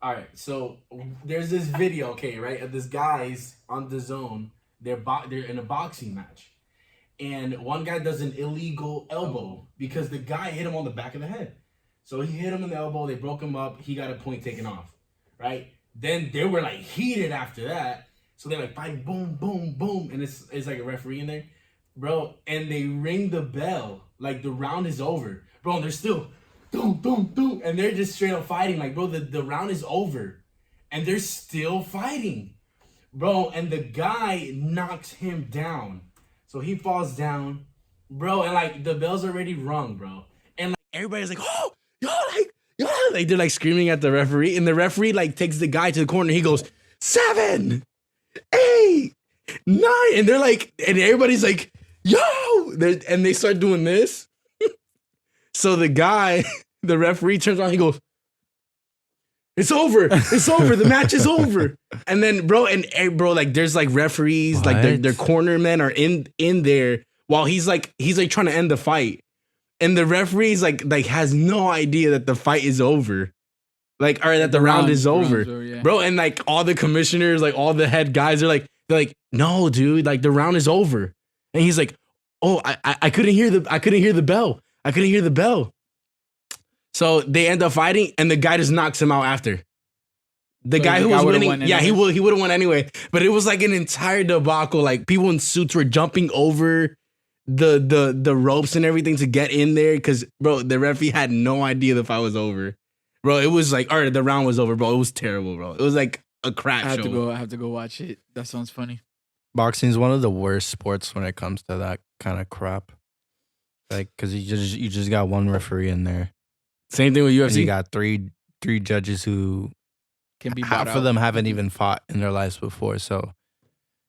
All right, so there's this video, okay, right? Of this guys on the zone. They're in a boxing match, and one guy does an illegal elbow because the guy hit him on the back of the head. So he hit him in the elbow. They broke him up. He got a point taken off, right? Then they were like heated after that. So they're like fighting, boom, boom, boom, and it's like a referee in there, bro. And they ring the bell like the round is over, bro. And they're still, boom, boom, boom, and they're just straight up fighting, like, bro. The round is over, and they're still fighting, bro. And the guy knocks him down, so he falls down, bro. And like the bell's already rung, bro. And like everybody's like, oh, yo, like they're like screaming at the referee, and the referee like takes the guy to the corner. He goes 7, 8, 9, and they're like, and everybody's like, yo, and they start doing this. So the guy, the referee turns around, he goes, it's over. It's over. The match is over. And then, bro, like there's like referees, What? like their corner men are in there while he's like trying to end the fight. And the referee's like has no idea that the fight is over. Like, or that the round is over. Yeah. Bro, and like all the commissioners, like all the head guys are like, they're like, no, dude, like the round is over. And he's like, oh, I couldn't hear the bell. I couldn't hear the bell. So they end up fighting, and the guy just knocks him out after. The guy who was winning, yeah, he would have won anyway. But it was like an entire debacle. Like people in suits were jumping over the ropes and everything to get in there because, bro, the referee had no idea the fight was over. Bro, it was like, all right, the round was over, bro. It was terrible, bro. It was like a crap show. I have to go watch it. That sounds funny. Boxing is one of the worst sports when it comes to that kind of crap. Like, because you just got one referee in there. Same thing with UFC. And you got three judges who Can be half of them haven't even fought in their lives before. So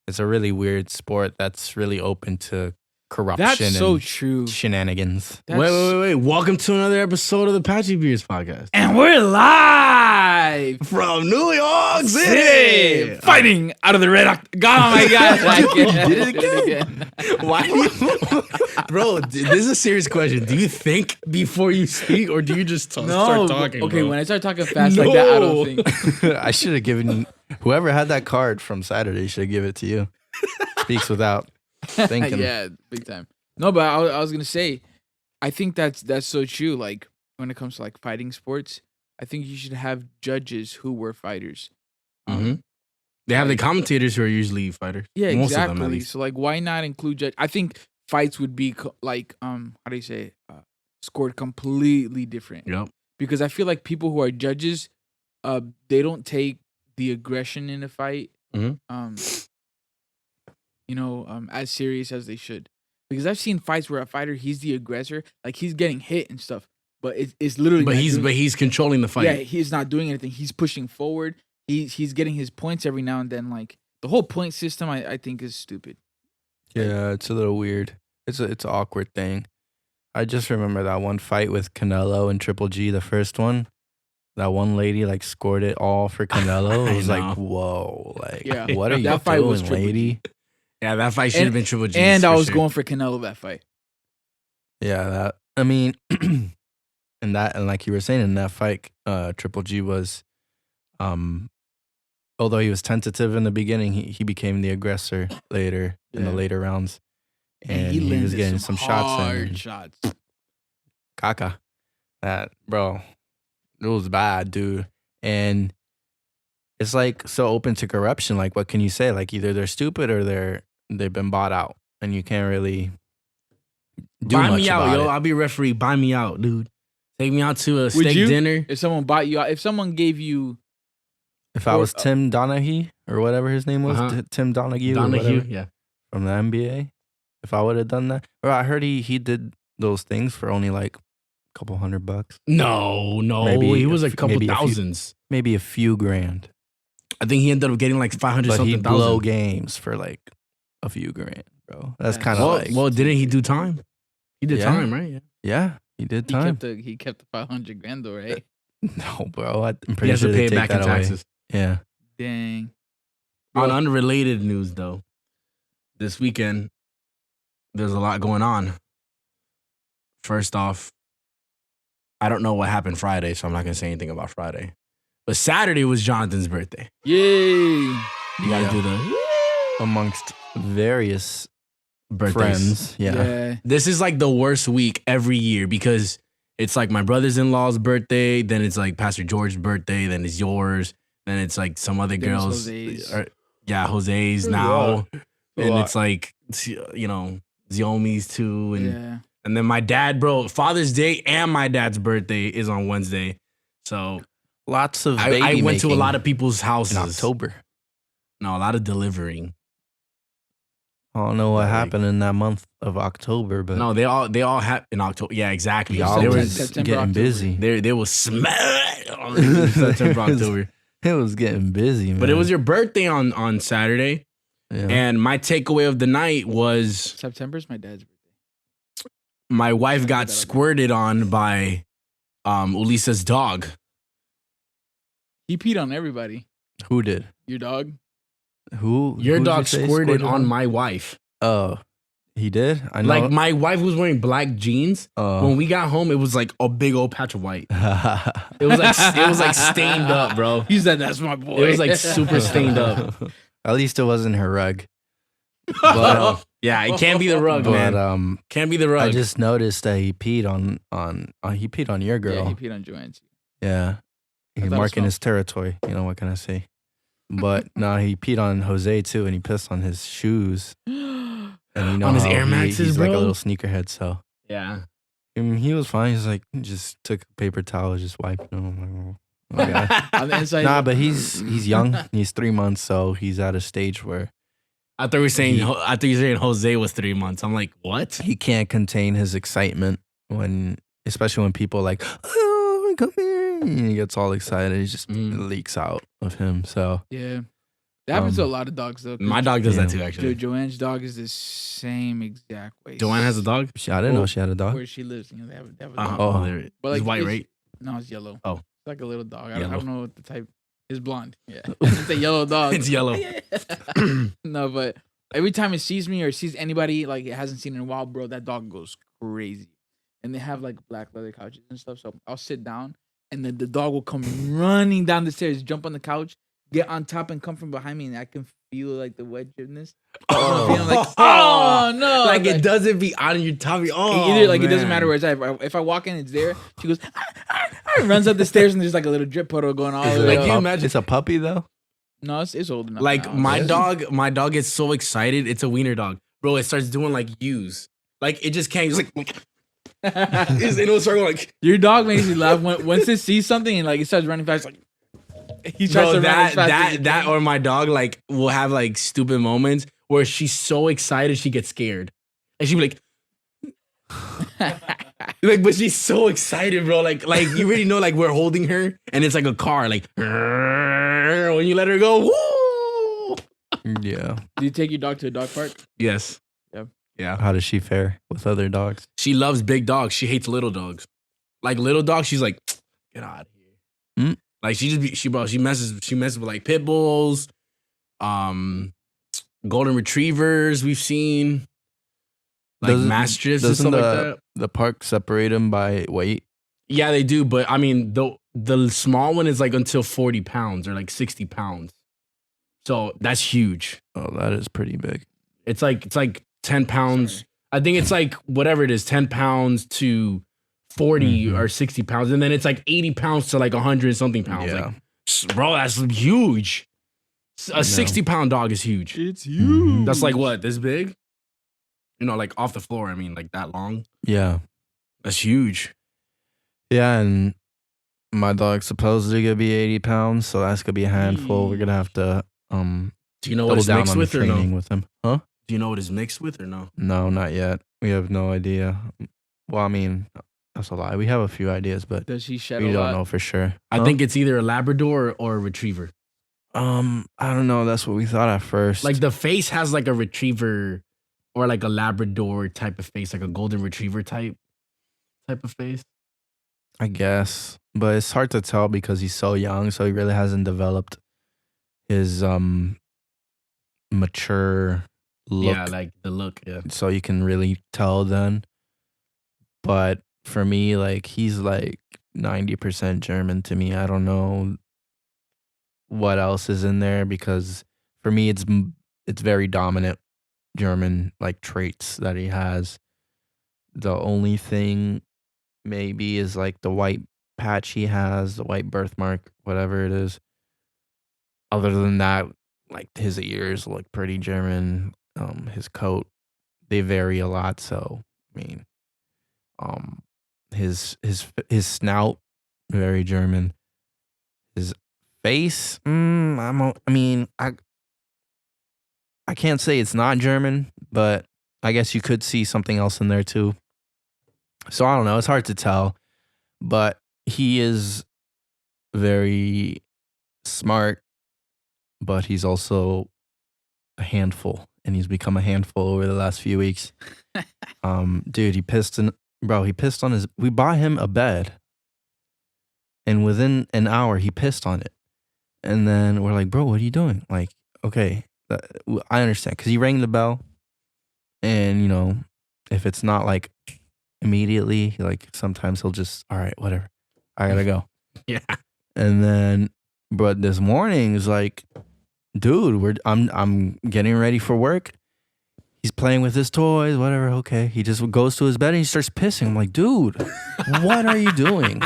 it's a really weird sport that's really open to corruption. That's so and true. shenanigans. Wait. Welcome to another episode of the Patchy Beers podcast. And we're live From New York City. fighting out of the red octagon. Oh my god! You did it again. Why do you, bro? This is a serious question. Do you think before you speak, or do you just start talking? Okay, bro? when I start talking fast like that, I don't think. I should have given whoever had that card from Saturday should have given it to you. Speaks without thinking. Yeah, big time. No, but I was gonna say, I think that's so true. Like when it comes to like fighting sports, I think you should have judges who were fighters. Mm-hmm. They have the commentators who are usually fighters. Yeah, Most exactly. of them, at least. So like, why not include judge? I think fights would be like how do you say scored completely different. Yep. Because I feel like people who are judges, they don't take the aggression in a fight, Mhm. As serious as they should. Because I've seen fights where a fighter, he's the aggressor, like he's getting hit and stuff, but it's literally. But he's controlling the fight. Yeah, he's not doing anything. He's pushing forward. He's getting his points every now and then. Like the whole point system, I think is stupid. Yeah, it's a little weird. It's an awkward thing. I just remember that one fight with Canelo and Triple G, the first one. That one lady like scored it all for Canelo. It was I like, know. whoa, like Yeah. what are you That fight doing, was Triple G. lady? Yeah, that fight should have been Triple G. And I was going for Canelo that fight. Yeah, that I mean, and like you were saying in that fight, Triple G was, although he was tentative in the beginning, he became the aggressor later in the later rounds, and he was landed getting some hard shots. shots. Kaka, that bro, it was bad, dude, and it's like so open to corruption. Like, what can you say? Like, either they're stupid or they've been bought out, and you can't really do buy much me out, about yo. it. I'll be a referee. Buy me out, dude. Take me out to a steak you? dinner. If someone bought you out, if someone gave you, If I was Tim Donaghy or whatever his name was, Tim Donaghy, or Donahue, whatever, yeah. from the NBA, if I would have done that, or I heard he did those things for only like a couple $100. No, Maybe he was like a couple maybe a few- thousands. Maybe a few grand. I think he ended up getting like 500 But something he'd blow thousand. games for like a few grand, bro. That's That's- kind of like, Well, didn't he do time? He did Yeah. time, right? Yeah. yeah, he did he time. kept the 500 grand though, right? No, bro, I'm He pretty has sure to they pay it take back in that away. taxes. Yeah, Dang. On unrelated news, though, this weekend, there's a lot going on. First off, I don't know what happened Friday, so I'm not going to say anything about Friday. But Saturday was Jonathan's birthday. Yay! You gotta Yeah. do the Amongst various birthdays. friends. Yeah. This is like the worst week every year because it's like my brother's-in-law's birthday, then it's like Pastor George's birthday, then it's yours, then it's like some other Then it's girls. Jose's. Jose's now. And it's like, you know, Xiomi's too. And then my dad, bro, Father's Day and my dad's birthday is on Wednesday. So Lots of I baby went to a making lot of people's houses. in October. No, a lot of delivering. I don't know what Like- happened in that month of October, but No, they all have in October. Yeah, exactly. y'all They was were September, getting October. busy. they was smash on September, October. It was getting busy, man. But it was your birthday on Saturday, yeah. and my takeaway of the night was September's my dad's birthday. my wife got That up. squirted on by Ulisa's dog. He peed on everybody. Who did? Your dog. Who? Your who did dog you say squirted on my wife. Oh, he did. I know. Like my wife was wearing black jeans. Oh. When we got home, it was like a big old patch of white. It was like stained up, bro. He said, "That's my boy." It was like super stained up. At least it wasn't her rug. But yeah, it can't be the rug, But man. Can't be the rug. I just noticed that he peed on your girl. Yeah, he peed on Joanne too. Yeah. I He's thought it marking smelled- his territory. You know, what can I say? But no, he peed on Jose too, and he pissed on his shoes. And you know On his how Air Maxes, he's like a bro? little sneakerhead, so yeah. he was fine. He's like, just took a paper towel, just wiped him. I'm like, oh, okay. On the inside. Nah, but he's young. He's 3 months, so he's at a stage where I thought you were saying Jose was 3 months. I'm like, what? he can't contain his excitement especially when people are like, oh, come here. And he gets all excited. He just leaks out of him. So Yeah, that happens to a lot of dogs though. 'cause My dog does that Yeah. too, actually. Joanne's dog is the same exact way. Joanne has a dog? I didn't know she had a dog. Where she lives, they have a Uh-huh. dog. Oh. there. But It's like, white, it's- right? No, it's yellow. Oh. It's like a little dog. I Yellow. don't know what the type. It's blonde. Yeah, it's a yellow dog. It's yellow. No, but every time it sees me or sees anybody like it hasn't seen in a while, bro, that dog goes crazy. And they have like black leather couches and stuff. So I'll sit down, and then the dog will come running down the stairs, jump on the couch, get on top, and come from behind me, and I can feel like the wedgeness. Oh. I'm like, oh no! Like it doesn't be on your tummy. Oh, Either like it doesn't man. matter where it's at. If I walk in, it's there. She goes, runs up the stairs, and there's like a little drip puddle going all the way Like, up. you imagine- It's a puppy though. No, it's old enough. Like now. my It's- dog gets so excited. It's a wiener dog, bro. It starts doing like U's. Like it just can't. It's like it'll start going like. Your dog makes me laugh once it sees something and like it starts running fast. Like he tries Bro, to run as fast as he that can. or my dog like will have like stupid moments where she's so excited she gets scared, and she'll be like, but she's so excited, bro. Like you really know, like we're holding her, and it's like a car, like when you let her go. Woo! Yeah. Do you take your dog to a dog park? Yes. Yep. Yeah. How does she fare with other dogs? She loves big dogs. She hates little dogs. Like little dogs, she's like, get out of here. Mm. Like she messes with like pit bulls, golden retrievers. We've seen like mastiffs and stuff like that. The park separate them by weight? Yeah, they do. But I mean, the small one is like until 40 pounds or like 60 pounds. So that's huge. Oh, that is pretty big. It's like 10 pounds. I think it's like whatever it is, 10 pounds to 40 or 60 pounds. And then it's like 80 pounds to like 100 something pounds. Yeah. Like, bro, that's huge. A 60-pound dog is huge. It's huge. That's like what? This big? You know, like off the floor. I mean, like that long. Yeah. That's huge. Yeah, and my dog's supposedly gonna be 80 pounds, so that's gonna be a handful. We're gonna have to Do you know what double it's down mixed on the with or no? training with him. Huh? Do you know what it's mixed with or no? No, not yet. We have no idea. Well, I mean, that's a lie. We have a few ideas, but Does he shed we a don't lot? know for sure. I Huh? think it's either a Labrador or a Retriever. I don't know. That's what we thought at first. Like the face has like a Retriever or like a Labrador type of face, like a Golden Retriever type of face. I guess, but it's hard to tell because he's so young, so he really hasn't developed his mature look. Yeah, like the look. Yeah. So you can really tell then. But for me, like he's like 90% German to me. I don't know what else is in there because for me it's very dominant German like traits that he has. The only thing maybe is like the white patch he has, the white birthmark, whatever it is. Other than that, like his ears look pretty German. His coat, they vary a lot. So I mean, um, his snout, very German. His face, I can't say it's not German, but I guess you could see something else in there too. So I don't know. It's hard to tell, but he is very smart, but he's also a handful, and he's become a handful over the last few weeks. Dude, he pissed on his. We bought him a bed, and within an hour, he pissed on it. And then we're like, bro, what are you doing? Like, okay, I understand, because he rang the bell, and you know, if it's not like immediately, like sometimes he'll just, all right, whatever, I gotta go. Yeah. And then, but this morning is like, dude, I'm getting ready for work. He's playing with his toys, whatever. Okay, he just goes to his bed and he starts pissing. I'm like, dude, what are you doing?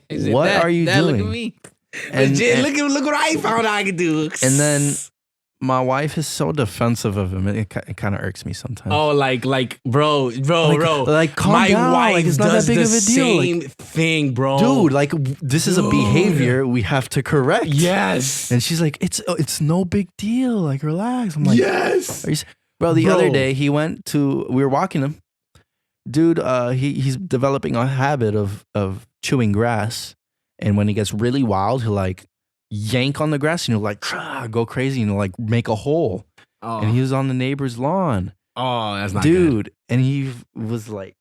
What are you doing? Look at me. And, look what I found I could do. And then my wife is so defensive of him. It kind of irks me sometimes. Oh, like, bro. Like, calm My down. wife Like, it's not does that big the of a deal. same Like, thing, bro. dude, like, this is a behavior we have to correct. Yes. And she's like, it's no big deal. Like, relax. I'm like, yes. Bro, the other day we were walking him. Dude, he's developing a habit of chewing grass. And when he gets really wild, he'll like yank on the grass and he'll like go crazy and he'll like make a hole. Oh. And he was on the neighbor's lawn. Oh, that's not Dude. good. And he was like,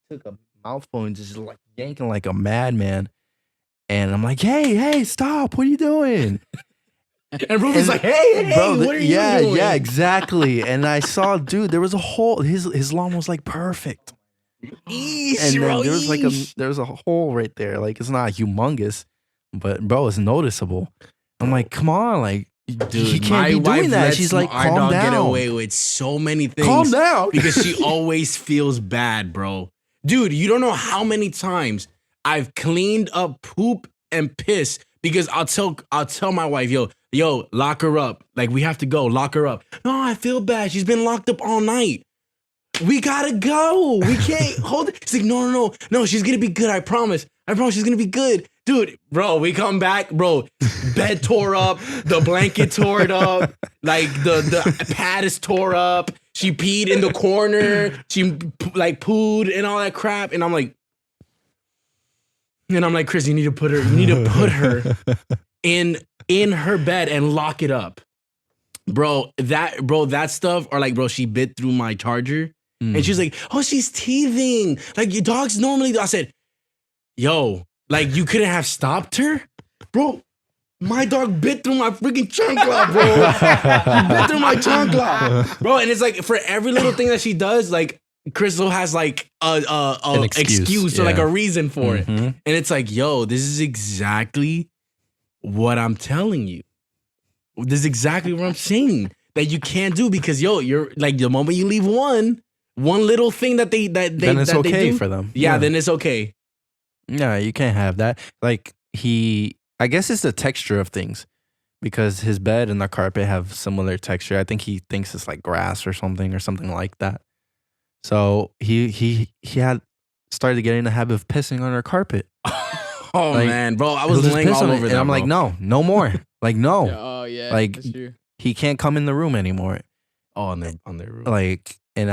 took a mouthful and just like yanking like a madman. And I'm like, hey, stop. What are you doing? And Ruben's like, hey, bro, what are you doing? Yeah, exactly. And I saw, dude, there was a hole. His lawn was like perfect. Eesh, And bro, then there was a eesh. hole right there. Like, it's not humongous, but bro, it's noticeable. I'm like, come on, like, Dude, he can't my be wife doing that. lets She's like, our calm dog down. get away with so many things. Calm down. Because she always feels bad, bro. Dude, you don't know how many times I've cleaned up poop and piss because I'll tell my wife, yo, lock her up. Like, we have to go, lock her up. No, I feel bad. She's been locked up all night. We gotta go. We can't hold it. She's like, no, she's gonna be good. I promise she's gonna be good. Dude, bro, we come back, bro, bed tore up, the blanket tore it up, like the pad is tore up. She peed in the corner. She like pooed and all that crap. And I'm like, Chris, you need to put her in her bed and lock it up. Bro, that stuff, or like, bro, she bit through my charger. And she's like, oh, she's teething. Like, your dogs normally do. I said, yo, like, you couldn't have stopped her? Bro, my dog bit through my freaking chancla, bro. He bit through my chancla. Bro, and it's like, for every little thing that she does, like, Crystal has like an excuse or like a reason for it. And it's like, yo, this is exactly what I'm telling you. This is exactly what I'm saying that you can't do, because you're like, the moment you leave one little thing that they then it's that okay they do, for them. Yeah, then it's okay. No, you can't have that. Like, I guess it's the texture of things, because his bed and the carpet have similar texture. I think he thinks it's like grass or something like that. So he had started getting the habit of pissing on our carpet. Oh, like, man, bro, I was laying all over that, and I'm like, no more. Like, no. Oh yeah, like, that's true. He can't come in the room anymore. Oh, on their room. Like, and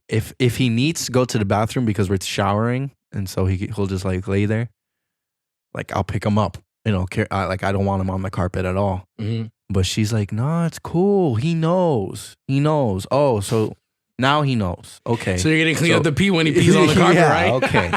if he needs to go to the bathroom because we're showering, and so he'll just like lay there, like, I'll pick him up. You know, like, I don't want him on the carpet at all. But she's like, no, it's cool. He knows. Oh, so now he knows. Okay. So you're gonna clean up the pee when he pees on the carpet, right? Okay.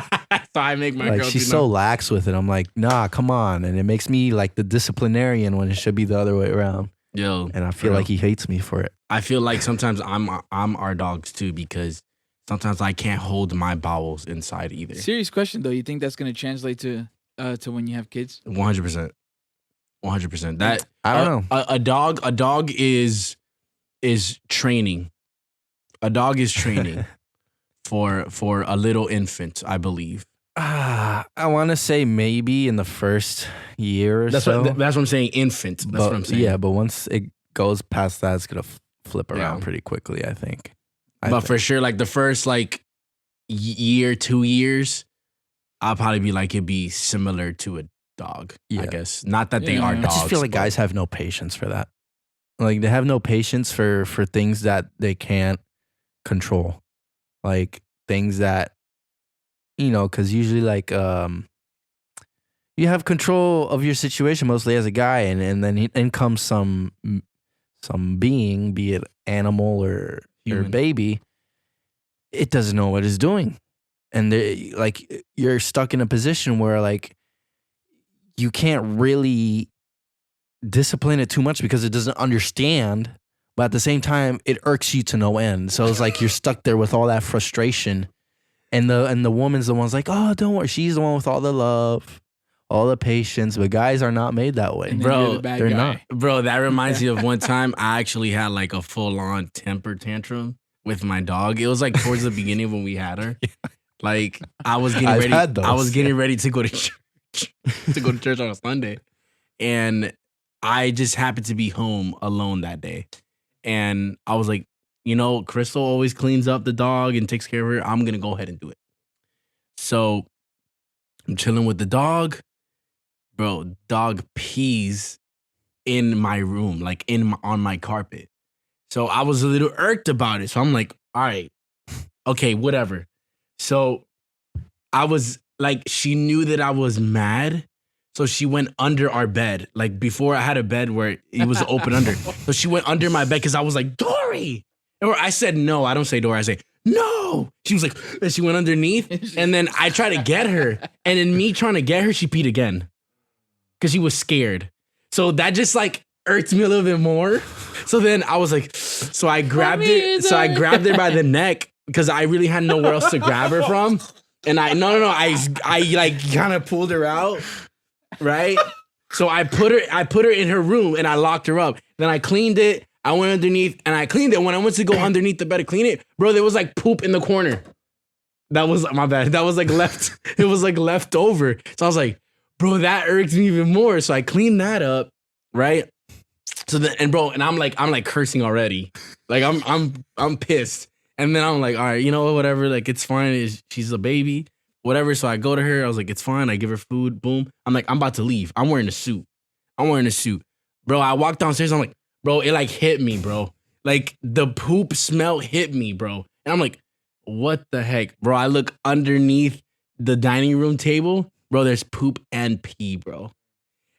So I make my like, girl she's do so that. lax with it. I'm like, nah, come on. And it makes me like the disciplinarian when it should be the other way around. Yo, And I feel like he hates me for it. I feel like sometimes I'm our dogs too, because sometimes I can't hold my bowels inside either. Serious question though. You think that's gonna translate to when you have kids? 100%. 100%. That I don't know. A dog is training. A dog is training for a little infant, I believe. I want to say maybe in the first year or That's so. what I'm saying. Infant. That's what I'm saying. Yeah, but once it goes past that, it's gonna flip around Yeah. pretty quickly, I think. But for sure, like the first year, 2 years, I'll probably be like it'd be similar to a dog. Yeah. I guess not that they Yeah. are I dogs. I just feel like but- guys have no patience for that. Like they have no patience for things that they can't control, like things that because usually like you have control of your situation mostly as a guy, and then in comes some being, be it animal or Human. baby, it doesn't know what it's doing, and like you're stuck in a position where like you can't really discipline it too much because it doesn't understand, but at the same time it irks you to no end. So it's like you're stuck there with all that frustration, and the woman's the one's like, oh, don't worry, she's the one with all the love, all the patience, but guys are not made that way. And then Bro, you're the bad they're guy. not. Bro, that reminds me of one time I actually had like a full-on temper tantrum with my dog. It was like towards the beginning when we had her. Like I was getting I've ready. had those. I was getting ready to go to church on a Sunday, and I just happened to be home alone that day. And I was like, Crystal always cleans up the dog and takes care of her. I'm gonna go ahead and do it. So I'm chilling with the dog. Bro, dog pees in my room, like on my carpet. So I was a little irked about it. So I'm like, all right, okay, whatever. So I was like, she knew that I was mad. So she went under our bed. Like before I had a bed where it was open under. So she went under my bed because I was like, Dory. Or I said no. I don't say Dory. I say no. She was like, and she went underneath. And then I tried to get her. And in me trying to get her, she peed again. Because she was scared. So that just like irked me a little bit more. So then I was like, so I grabbed her by the neck because I really had nowhere else to grab her from. And I like kind of pulled her out. Right? So I put her in her room and I locked her up. Then I cleaned it. I went underneath and I cleaned it. When I went to go underneath the bed to clean it, bro, there was like poop in the corner. That was my bad. That was like left. It was like left over. So I was like, bro, that irked me even more. So I cleaned that up, right? So then, and I'm like cursing already. Like I'm pissed. And then I'm like, all right, whatever. Like it's fine. She's a baby, whatever. So I go to her. I was like, it's fine. I give her food. Boom. I'm like, I'm about to leave. I'm wearing a suit. Bro, I walked downstairs. I'm like, bro, it like hit me, bro. Like the poop smell hit me, bro. And I'm like, what the heck, bro? I look underneath the dining room table. Bro, there's poop and pee, bro.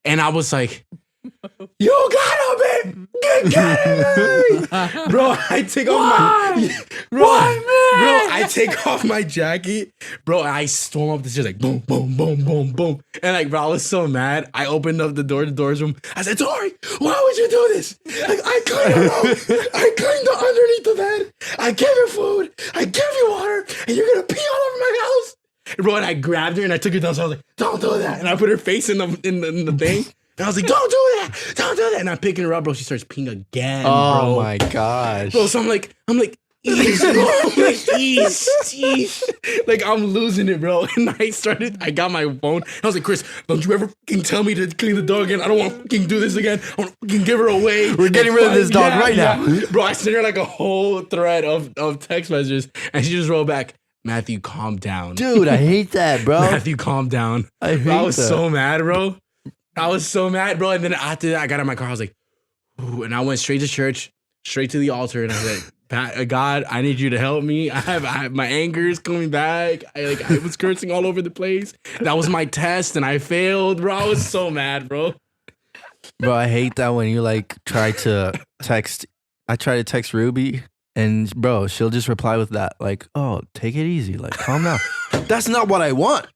And I was like, you got him, man. Get him. Bro, I take off I take off my jacket. Bro, I storm up the stairs like boom, boom, boom, boom, boom. And like, bro, I was so mad. I opened up the door to Dora's room. I said, Dory, why would you do this? Like, I cleaned the underneath the bed. I gave you food. I gave you water. And you're going to pee all over my house. Bro, and I grabbed her and I took her down. So I was like, don't do that. And I put her face in the thing. And I was like, don't do that. Don't do that. And I'm picking her up, bro. She starts peeing again, Oh bro. my gosh. Bro, so I'm like, eesh, bro. I'm like, eesh. Like, I'm losing it, bro. And I got my phone. I was like, Chris, don't you ever fucking tell me to clean the dog again. I don't want to fucking do this again. I want to fucking give her away. We're getting rid of this dog right now. Bro, I sent her like a whole thread of text messages. And she just wrote back, Matthew, calm down. Dude, I hate that, bro. Matthew, calm down. I hate I was that. so mad, bro. I was so mad, bro. And then after that, I got in my car. I was like, ooh, and I went straight to church, straight to the altar. And I said, God, I need you to help me. I have my anger is coming back. I was cursing all over the place. That was my test and I failed, bro. I was so mad, bro. Bro, I hate that when you like try to text. I try to text Ruby and bro, she'll just reply with that. Like, oh, take it easy. Like, calm down. That's not what I want.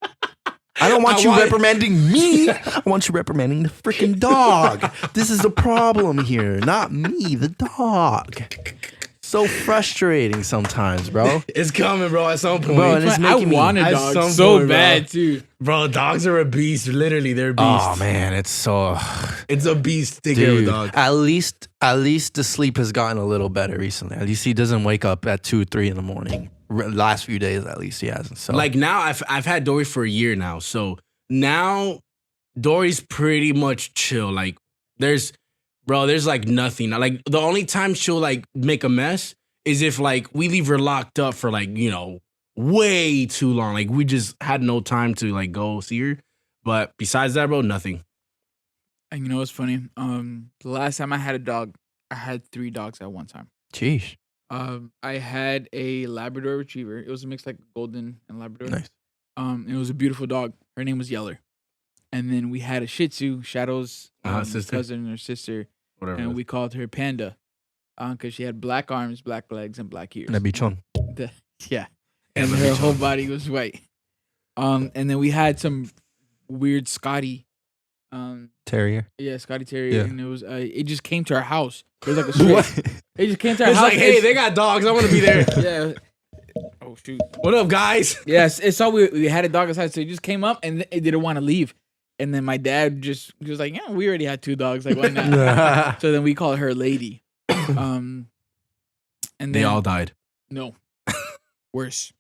I don't want you reprimanding me. I want you reprimanding the freaking dog. This is the problem here. Not me, the dog. so frustrating sometimes, bro. It's coming, bro. At some point, Bro, and it's making me. want a at dog some so point, bro. bad too. Bro, dogs are a beast. Literally, they're beasts. Oh man, it's so. It's a beast to get a Dude, dog. at least the sleep has gotten a little better recently. At least he doesn't wake up at 2, 3 in the morning. Last few days, at least he hasn't. So Like now, I've had Dory for a year now. So now Dory's pretty much chill. Like there's like nothing. Like the only time she'll like make a mess is if like we leave her locked up for like, you know, way too long. Like we just had no time to like go see her. But besides that, bro, nothing. And you know what's funny? The last time I had a dog, I had 3 dogs at one time. Jeez. I had a Labrador Retriever. It was a mix like golden and Labrador. Nice. It was a beautiful dog. Her name was Yeller. And then we had a Shih Tzu, Shadow's Sister? cousin or sister, Whatever. and we called her Panda, because she had black arms, black legs, and black ears. Nabichon. Yeah, and her whole body was white. And then we had some weird Scotty, Terrier. Scotty Terrier, Yeah. and it was it just came to our house. It was like a stray. It just came to our It's house. like, hey, they got dogs. I want to be there. Yeah. Oh shoot. What up, guys? Yes, it's all we had a dog outside, so it just came up and it didn't want to leave. And then my dad just was like, "Yeah, we already had 2 dogs. Like, why not?" So then we called her Lady. And then They all died. no, worse.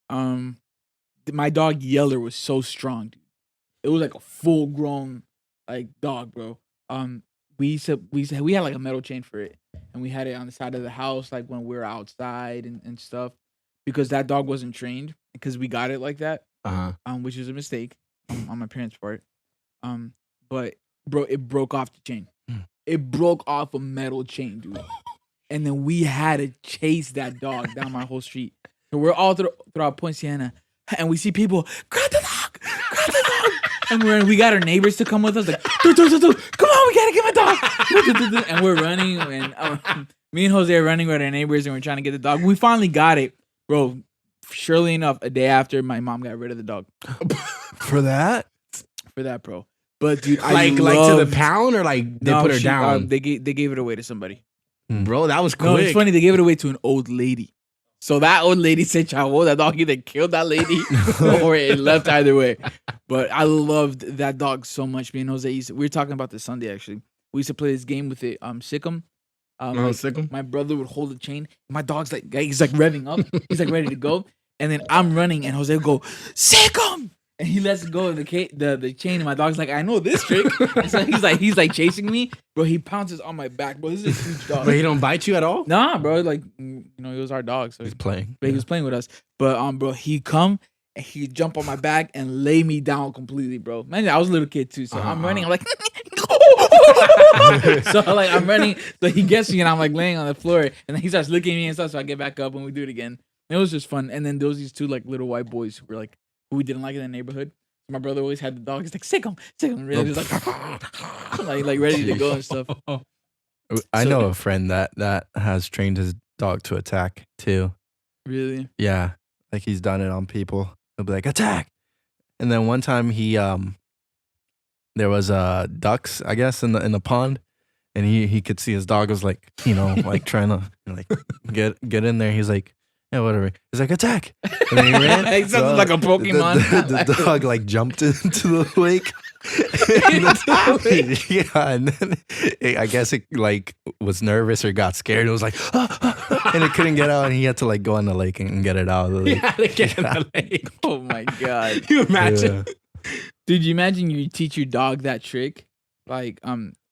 My dog Yeller was so strong, dude. It was like a full grown like dog, bro. We had like a metal chain for it, and we had it on the side of the house, like when we were outside and stuff, because that dog wasn't trained, because we got it like that, which is a mistake on my parents' part. But bro, it broke off the chain. It broke off a metal chain, dude. And then we had to chase that dog down my whole street. So we're all throughout Point Siena, and we see people, grab the dog, grab the dog. And we got our neighbors to come with us, like, come on, we gotta get my dog. And we're running, and me and Jose are running with our neighbors, and we're trying to get the dog. We finally got it, bro. Surely enough, a day after, my mom got rid of the dog. For that? For that, bro. But dude, Like to the pound, or like they put her down. They gave it away to somebody. Bro, that was quick. No, it's funny. They gave it away to an old lady. So that old lady said, "Chavo, that dog either killed that lady or it left either way." But I loved that dog so much. Me and Jose we were talking about this Sunday actually. We used to play this game with it, Sick'em. Sick'em? My brother would hold the chain. My dog's like, he's like revving up. He's like ready to go. And then I'm running, and Jose would go, "Sick'em!" And he lets go of the chain, and my dog's like, "I know this trick." And so he's like chasing me, bro. He pounces on my back, bro. This is a huge dog. But he don't bite you at all? Nah, bro. Like, it was our dog, so He's playing. he was playing with us. But bro, he come and he jump on my back and lay me down completely, bro. Man, I was a little kid too, so I'm running. I'm like, so like I'm running. So he gets me, and I'm like laying on the floor, and then he starts looking at me and stuff. So I get back up, and we do it again. And it was just fun. And then there was these 2 like little white boys who were like, who we didn't like in the neighborhood. My brother always had the dog. He's like, sick him. Really, just like ready to go and stuff. I know a friend that has trained his dog to attack too. Really? Yeah, like he's done it on people. He'll be like, attack. And then one time he there was ducks, I guess, in the pond, and he could see his dog was like, like trying to like get in there. He's like, yeah, whatever. He's like, attack. And then he ran. It sounds like a Pokemon. The dog like jumped into the lake. Yeah, and then I guess it like was nervous or got scared. It was like, and it couldn't get out, and he had to like go in the lake and get it out of the lake. Yeah, to get in the lake. Oh my god! You imagine? Yeah. Dude, you imagine you teach your dog that trick, like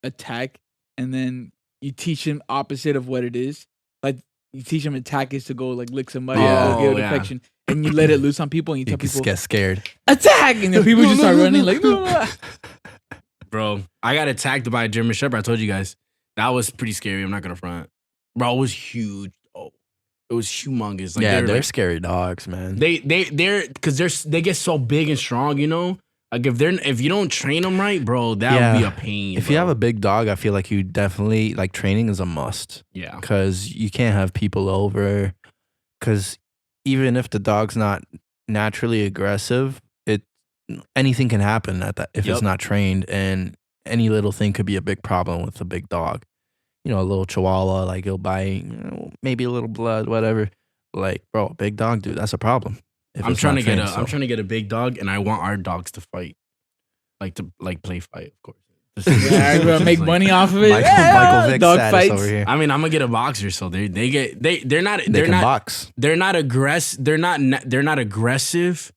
attack, and then you teach him opposite of what it is. Like you teach him attack is to go like lick somebody, or go give it affection, and you let it loose on people, and you tell people get scared. attack, and then people just start running like. Bro, I got attacked by a German Shepherd. I told you guys. That was pretty scary. I'm not gonna front. Bro, it was huge. Oh, it was humongous. Like, Yeah, they're like, scary dogs, man. they're because they get so big and strong. Like if you don't train them right, bro, that would be a pain. If bro. you have a big dog, I feel like you definitely like training is a must. Yeah. Because you can't have people over. Because even if the dog's not naturally aggressive, anything can happen at that if it's not trained, and any little thing could be a big problem with a big dog. you know, a little chihuahua, like he'll bite, maybe a little blood, whatever. Like, bro, a big dog, dude, that's a problem. I'm trying to get a big dog, and I want our dogs to fight, to play fight, of course. Yeah, I'm gonna make money off of it. Michael Vick Dog status fights. over here. I mean, I'm gonna get a boxer, so they're not Box. they're not aggressive. They're not aggressive,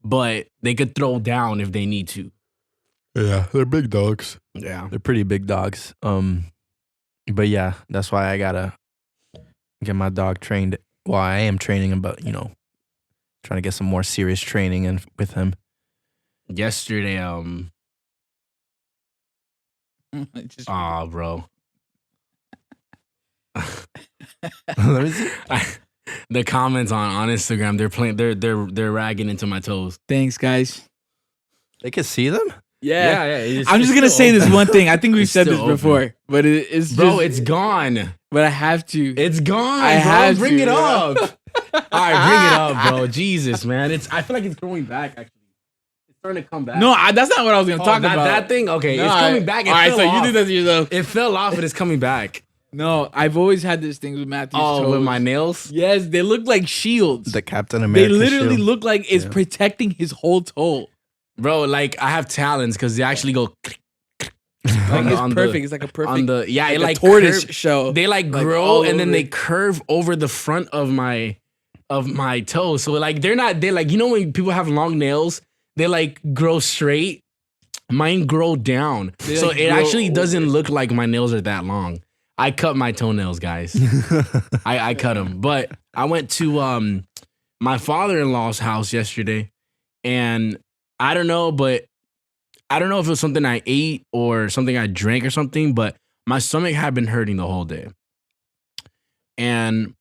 but they could throw down if they need to. Yeah, they're big dogs. Yeah, They're pretty big dogs. But yeah, that's why I gotta get my dog trained. Well, I am training him, but you know, trying to get some more serious training in with him. yesterday, bro. Let me see. The comments on Instagram, they're ragging into my toes. Thanks, guys. They can see them? Yeah. It's- I'm just it's gonna still say this open. one thing. I think we've It's said this still open. before, but it's Bro, just, it's gone. But I have to. It's gone. I bro. have Bring to, it bro. up. All right, bring it up, bro. Jesus, man. I feel like it's growing back. Actually, it's starting to come back. No, that's not what I was gonna talk about. That thing. Okay, No, it's coming back. It All right, fell so off. you do that to yourself. It fell off, and it's coming back. No, I've always had this thing with Matthew's Oh, toes. with my nails. Yes, they look like shields. The Captain They America literally shield. look like it's Yeah. protecting his whole toe. Bro, like I have talons because they actually go Like it's perfect. It's like a perfect on the like it a like tortoise curve- shell. They like Like, grow all and then over. they curve over the front of my toe. So like they're like, you know, when people have long nails, they like grow straight. Mine grow down. They, So like, it grow actually over. doesn't look like my nails are that long. I cut my toenails, guys. I cut them. But I went to my father-in-law's house yesterday, and I don't know if it was something I ate or something I drank or something, but my stomach had been hurting the whole day. And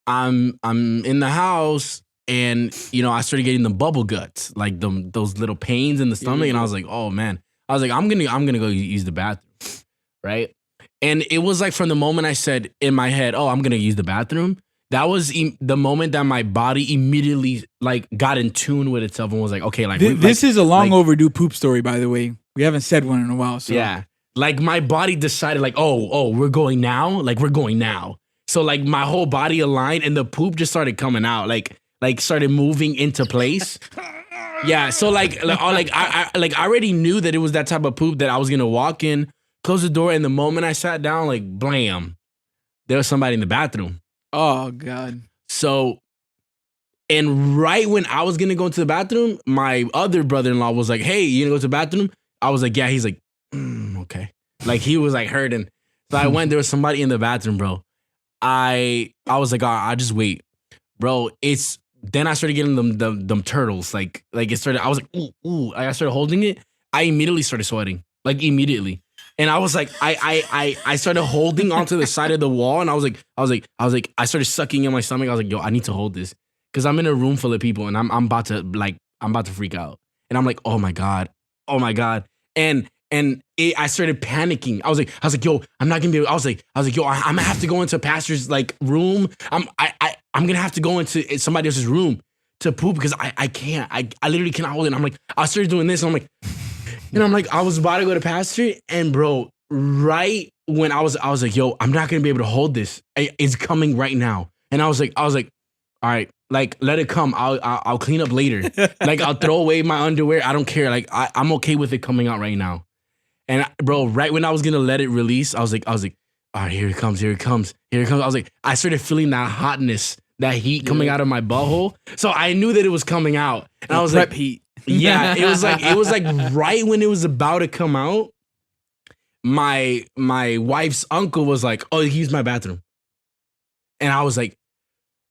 I'm in the house, and you know, I started getting the bubble guts, like those little pains in the stomach, and I was like, oh man. I was like, I'm gonna go use the bathroom. Right? And it was like from the moment I said in my head, oh, I'm gonna use the bathroom, that was the moment that my body immediately like got in tune with itself and was like, okay, like This is a long like- overdue poop story, by the way. We haven't said one in a while. So yeah. Like my body decided like, oh, we're going now. Like we're going now. So like my whole body aligned and the poop just started coming out, like started moving into place. Yeah. So I already knew that it was that type of poop that I was gonna walk in, close the door, and the moment I sat down, like blam, there was somebody in the bathroom. Oh God. So, and right when I was gonna go into the bathroom, my other brother-in-law was like, hey, you gonna go to the bathroom? I was like, yeah. He's like, okay. Like he was like hurting. So I went, there was somebody in the bathroom, bro. I was like, I'll just wait. Bro, then I started getting them turtles. Like it started, I was like, ooh. I started holding it. I immediately started sweating. Like immediately. And I was like, I started holding onto the side of the wall, and I was like, I started sucking in my stomach. I was like, yo, I need to hold this. Cause I'm in a room full of people and I'm about to freak out. And I'm like, oh my God. And I started panicking. I was like, yo, I'm not gonna be able, I was like, yo, I'm gonna have to go into pastor's like room. I'm gonna have to go into somebody else's room to poop because I can't. I literally cannot hold it. And I'm like, I started doing this. And I'm like, I was about to go to pastor, and bro, right when I was like, yo, I'm not gonna be able to hold this. It's coming right now. And I was like, all right, like let it come. I'll clean up later. Like I'll throw away my underwear. I don't care. Like I'm okay with it coming out right now. And bro, right when I was gonna let it release, I was like, all right, here it comes. I was like, I started feeling that hotness, that heat coming out of my butthole. So I knew that it was coming out. And I was prep like, heat. yeah, it was like right when it was about to come out, my wife's uncle was like, oh, he used my bathroom. And I was like,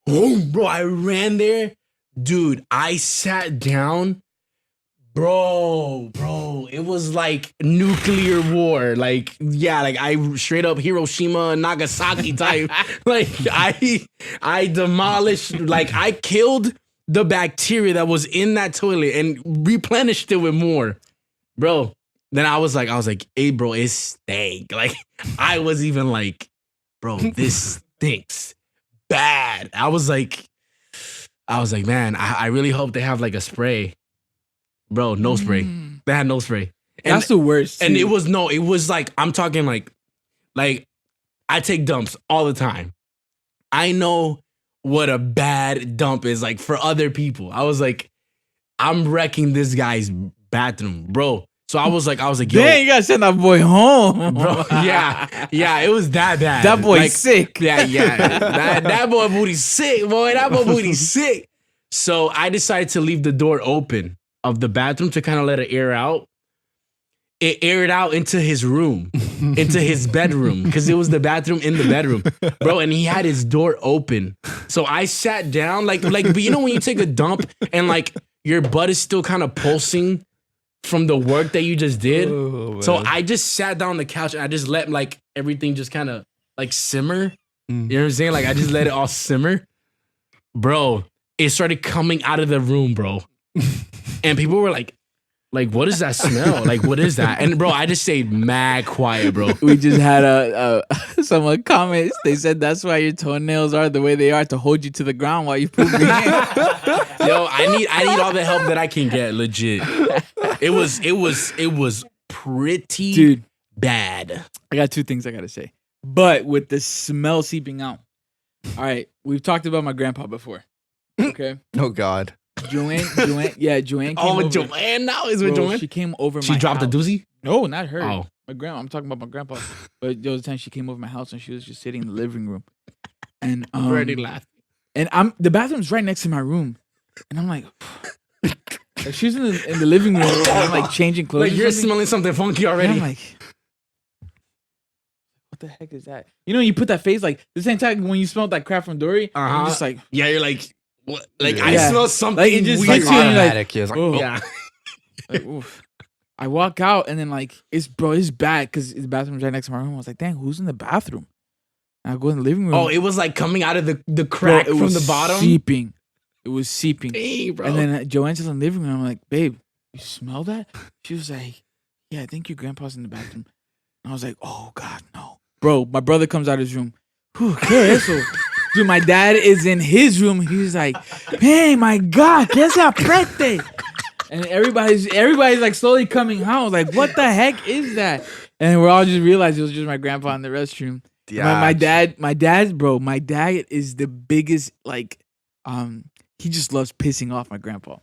oh, bro, I ran there. Dude, I sat down. Bro, it was like nuclear war. Like, yeah, like I straight up Hiroshima, Nagasaki type. Like I demolished, like I killed the bacteria that was in that toilet and replenished it with more. Bro, then I was like, hey, bro, it stank. Like, I was even like, bro, this stinks bad. I was like, man, I really hope they have like a spray. Bro, no spray. They had no spray. And, That's the worst. and too. it was like, I'm talking like I take dumps all the time. I know what a bad dump is like for other people. I was like, I'm wrecking this guy's bathroom, bro. So I was like, yo, Dang, you gotta send that boy home, bro. Yeah, it was that bad. That boy's like, sick. Yeah. that boy booty sick, boy. That boy booty sick. So I decided to leave the door open of the bathroom to kind of let it air out. It aired out into his room, into his bedroom, because it was the bathroom in the bedroom, bro. And he had his door open. So I sat down, like, but you know when you take a dump and like your butt is still kind of pulsing from the work that you just did. So I just sat down on the couch and I just let like everything just kind of like simmer. You know what I'm saying? Like I just let it all simmer, bro. It started coming out of the room, bro, and people were like, what is that smell? Like, what is that? And bro, I just stayed mad quiet, bro. We just had someone comments. They said that's why your toenails are the way they are, to hold you to the ground while you poop. Yo, I need all the help that I can get. Legit, it was pretty Dude, bad. I got two things I gotta say, but with the smell seeping out. All right, we've talked about my grandpa before. Okay, Oh God. Joanne. Joanne. Came over. Joanne now is with Bro, Joanne. She came over. She my dropped house. the doozy. No, not her. Oh. My grandma. I'm talking about my grandpa. But there was a time she came over my house and she was just sitting in the living room, and Already laughed. and the bathroom's right next to my room, and I'm like she's in the living room, and I'm like changing clothes. Like or you're something. smelling something funky And already. I'm like, what the heck is that? You know, you put that face like the same time when you smelled that crap from Dory. I'm just like, yeah, you're like, what? Like I Yeah. smell something Like, it just weird. hits you and you're like, Automatic. Yeah, it's like, oh. Yeah. like, oof. I walk out and then like it's bad because the bathroom's right next to my room. I was like, dang, who's in the bathroom? And I go in the living room. Oh, it was like coming out of the crack Bro, it from was the bottom. seeping. It was seeping. Hey, bro. And then Joanne's in the living room. I'm like, babe, you smell that? She was like, yeah, I think your grandpa's in the bathroom. And I was like, oh God, no. Bro, my brother comes out of his room. Whew, ¿qué es eso? Dude, my dad is in his room. He's like, hey, my God, ¿qué se aprete? And everybody's like slowly coming out. Like, what the heck is that? And we're all just realized it was just my grandpa in the restroom. Yeah. My dad is the biggest, like, he just loves pissing off my grandpa.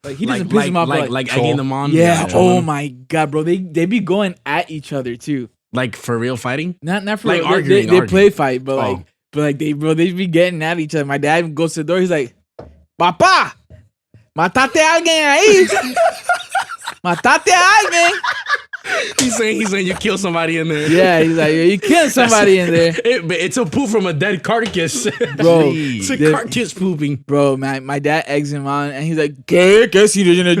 Like, he doesn't piss him off, but, like egging them on. yeah. trolling Oh them. my God, bro. They be going at each other too. Like for real fighting. Not for Like real. arguing, They arguing. play fight, but Oh. they be getting at each other. My dad goes to the door. He's like, "Papá, matate a alguien ahí. Matate a alguien." He's saying you kill somebody in there. Yeah, he's like, you killing somebody in there, But it's a poop from a dead carcass. bro. It's a the- carcass pooping. Bro, my dad eggs him on, and he's like, ¿Qué si yo no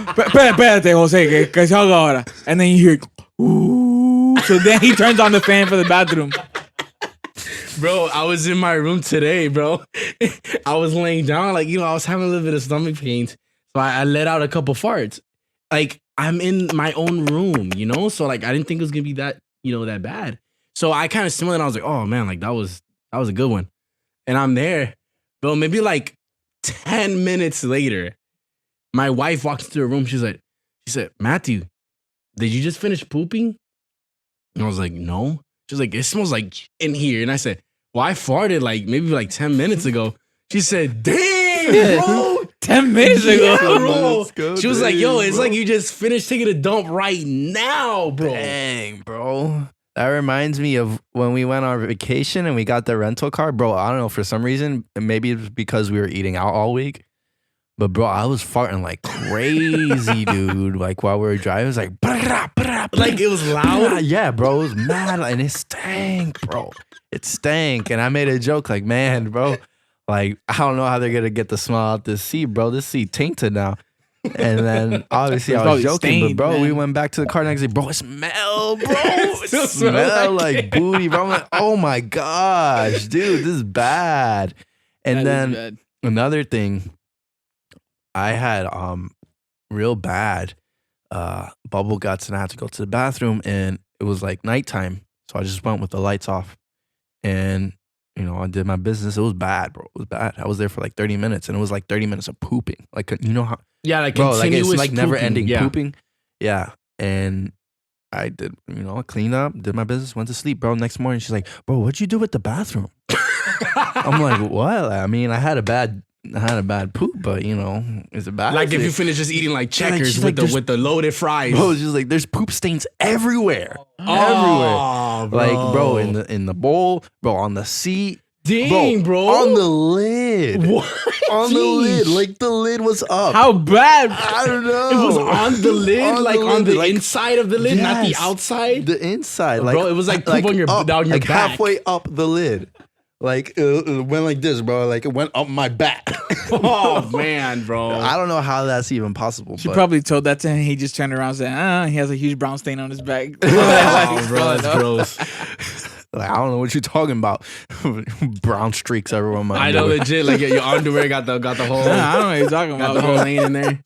espérate, Jose, que se haga ahora. And then you hear, ooh. So then he turns on the fan for the bathroom. Bro, I was in my room today, bro. I was laying down, like, I was having a little bit of stomach pains. So I let out a couple farts. Like, I'm in my own room, So, like, I didn't think it was going to be that, that bad. So I kind of smelled it and I was like, oh, man, like, that was a good one. And I'm there. Bro, maybe like 10 minutes later, my wife walks into the room. She said, Matthew, did you just finish pooping? And I was like, no. She's like, it smells like in here. And I said, well, I farted maybe 10 minutes ago. She said, dang, bro. 10 minutes ago. Yeah, bro. Let's go, She was like, dude, yo, it's bro. like you just finished taking a dump right now, bro. Dang, bro. That reminds me of when we went on vacation and we got the rental car. Bro, I don't know, for some reason, maybe it's because we were eating out all week. But bro, I was farting like crazy, dude. Like while we were driving, it was like, Like it was loud. yeah, bro, it was mad, and it stank, bro. It stank, and I made a joke like, man, bro, like I don't know how they're gonna get the smell out this seat, bro. This seat tainted now. And then obviously It's I was probably joking, but stained, bro, we man. went back to the car next day, bro. It smelled, bro. It Still smell smelled like like booty, bro. I'm like, oh my gosh, dude, this is bad. And That is then bad. another thing, I had real bad bubble guts, and I had to go to the bathroom, and it was like nighttime, so I just went with the lights off, and I did my business. It was bad, bro. It was bad. I was there for like 30 minutes, and it was like 30 minutes of pooping. Like, how, Yeah, like bro, like it's continuous like never ending pooping. Yeah. pooping. Yeah, and I did, I cleaned up, did my business, went to sleep, bro. Next morning, she's like, bro, what'd you do with the bathroom? I'm like, what? I mean, I had a bad poop, but is it bad? Like if you finish just eating like Checkers she's with like, the loaded fries. Bro, she's like, there's poop stains everywhere. Oh, Everywhere. Like, bro, in the bowl, bro, on the seat. Dang, bro. On the lid. What? On the lid. Like the lid was up. How bad? I don't know. It was on the lid, on the like, inside of the lid, not the yes, outside. The inside, like, bro, it was like poop on your up, down your like back. halfway up the lid. Like it went like this, bro. Like it went up my back. Oh man, bro. I don't know how that's even possible. She but probably told that to him. He just turned around and said, he has a huge brown stain on his back. Oh, bro, that's gross. like, I don't know what you're talking about. Brown streaks everywhere on my I know, legit. Like your underwear got the whole. I don't know what you're talking about. Got the whole lane in there.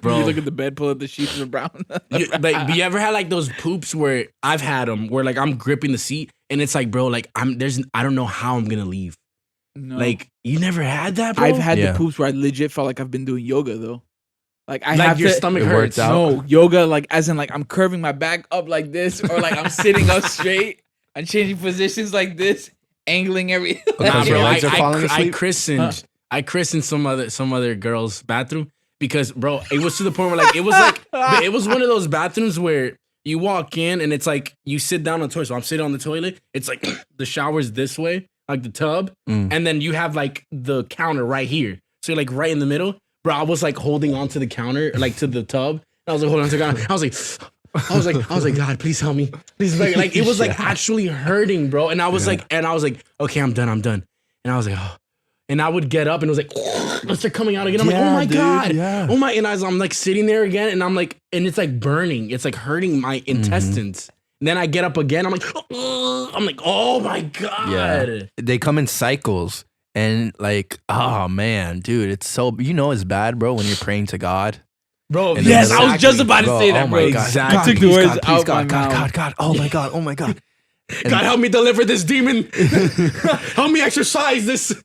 Bro, You look at the bed, pull up the sheets are brown. Like, you ever had like those poops where I've had them where like I'm gripping the seat and it's like, bro, like I don't know how I'm gonna leave. No. Like, you never had that, bro? I've had Yeah. the poops where I legit felt like I've been doing yoga though. Like I like have your to, stomach It hurts. worked out. No, yoga, like as in like I'm curving my back up like this, or like I'm sitting up straight. I'm changing positions like this, angling every. Nah, Bro, your legs are falling I asleep? christened some other girl's bathroom because, bro, it was to the point where like it was one of those bathrooms where you walk in and it's like you sit down on the toilet. So I'm sitting on the toilet. It's like the shower's this way, like the tub, and then you have like the counter right here. So you're like right in the middle. Bro, I was like holding onto the counter, like to the tub. I was like holding onto the counter. I was like, God, please help me. Please, like it was like actually hurting, bro. And I was like, okay, I'm done. And I was like, oh. And I would get up and it was like, let's start coming out again. I'm like, oh my dude, God. yeah. Oh my, and I'm like sitting there again and I'm like, and it's like burning. It's like hurting my intestines. And then I get up again. I'm like, oh my God. Yeah. They come in cycles. And like, oh man, dude, it's so, it's bad, bro, when you're praying to God. Bro, And Yes, then- I was just about to say that, oh bro. my God. Exactly. God, Took the please, words God, please, out my mouth. God, oh my God, oh my God. God, help me deliver this demon. Help me exercise this.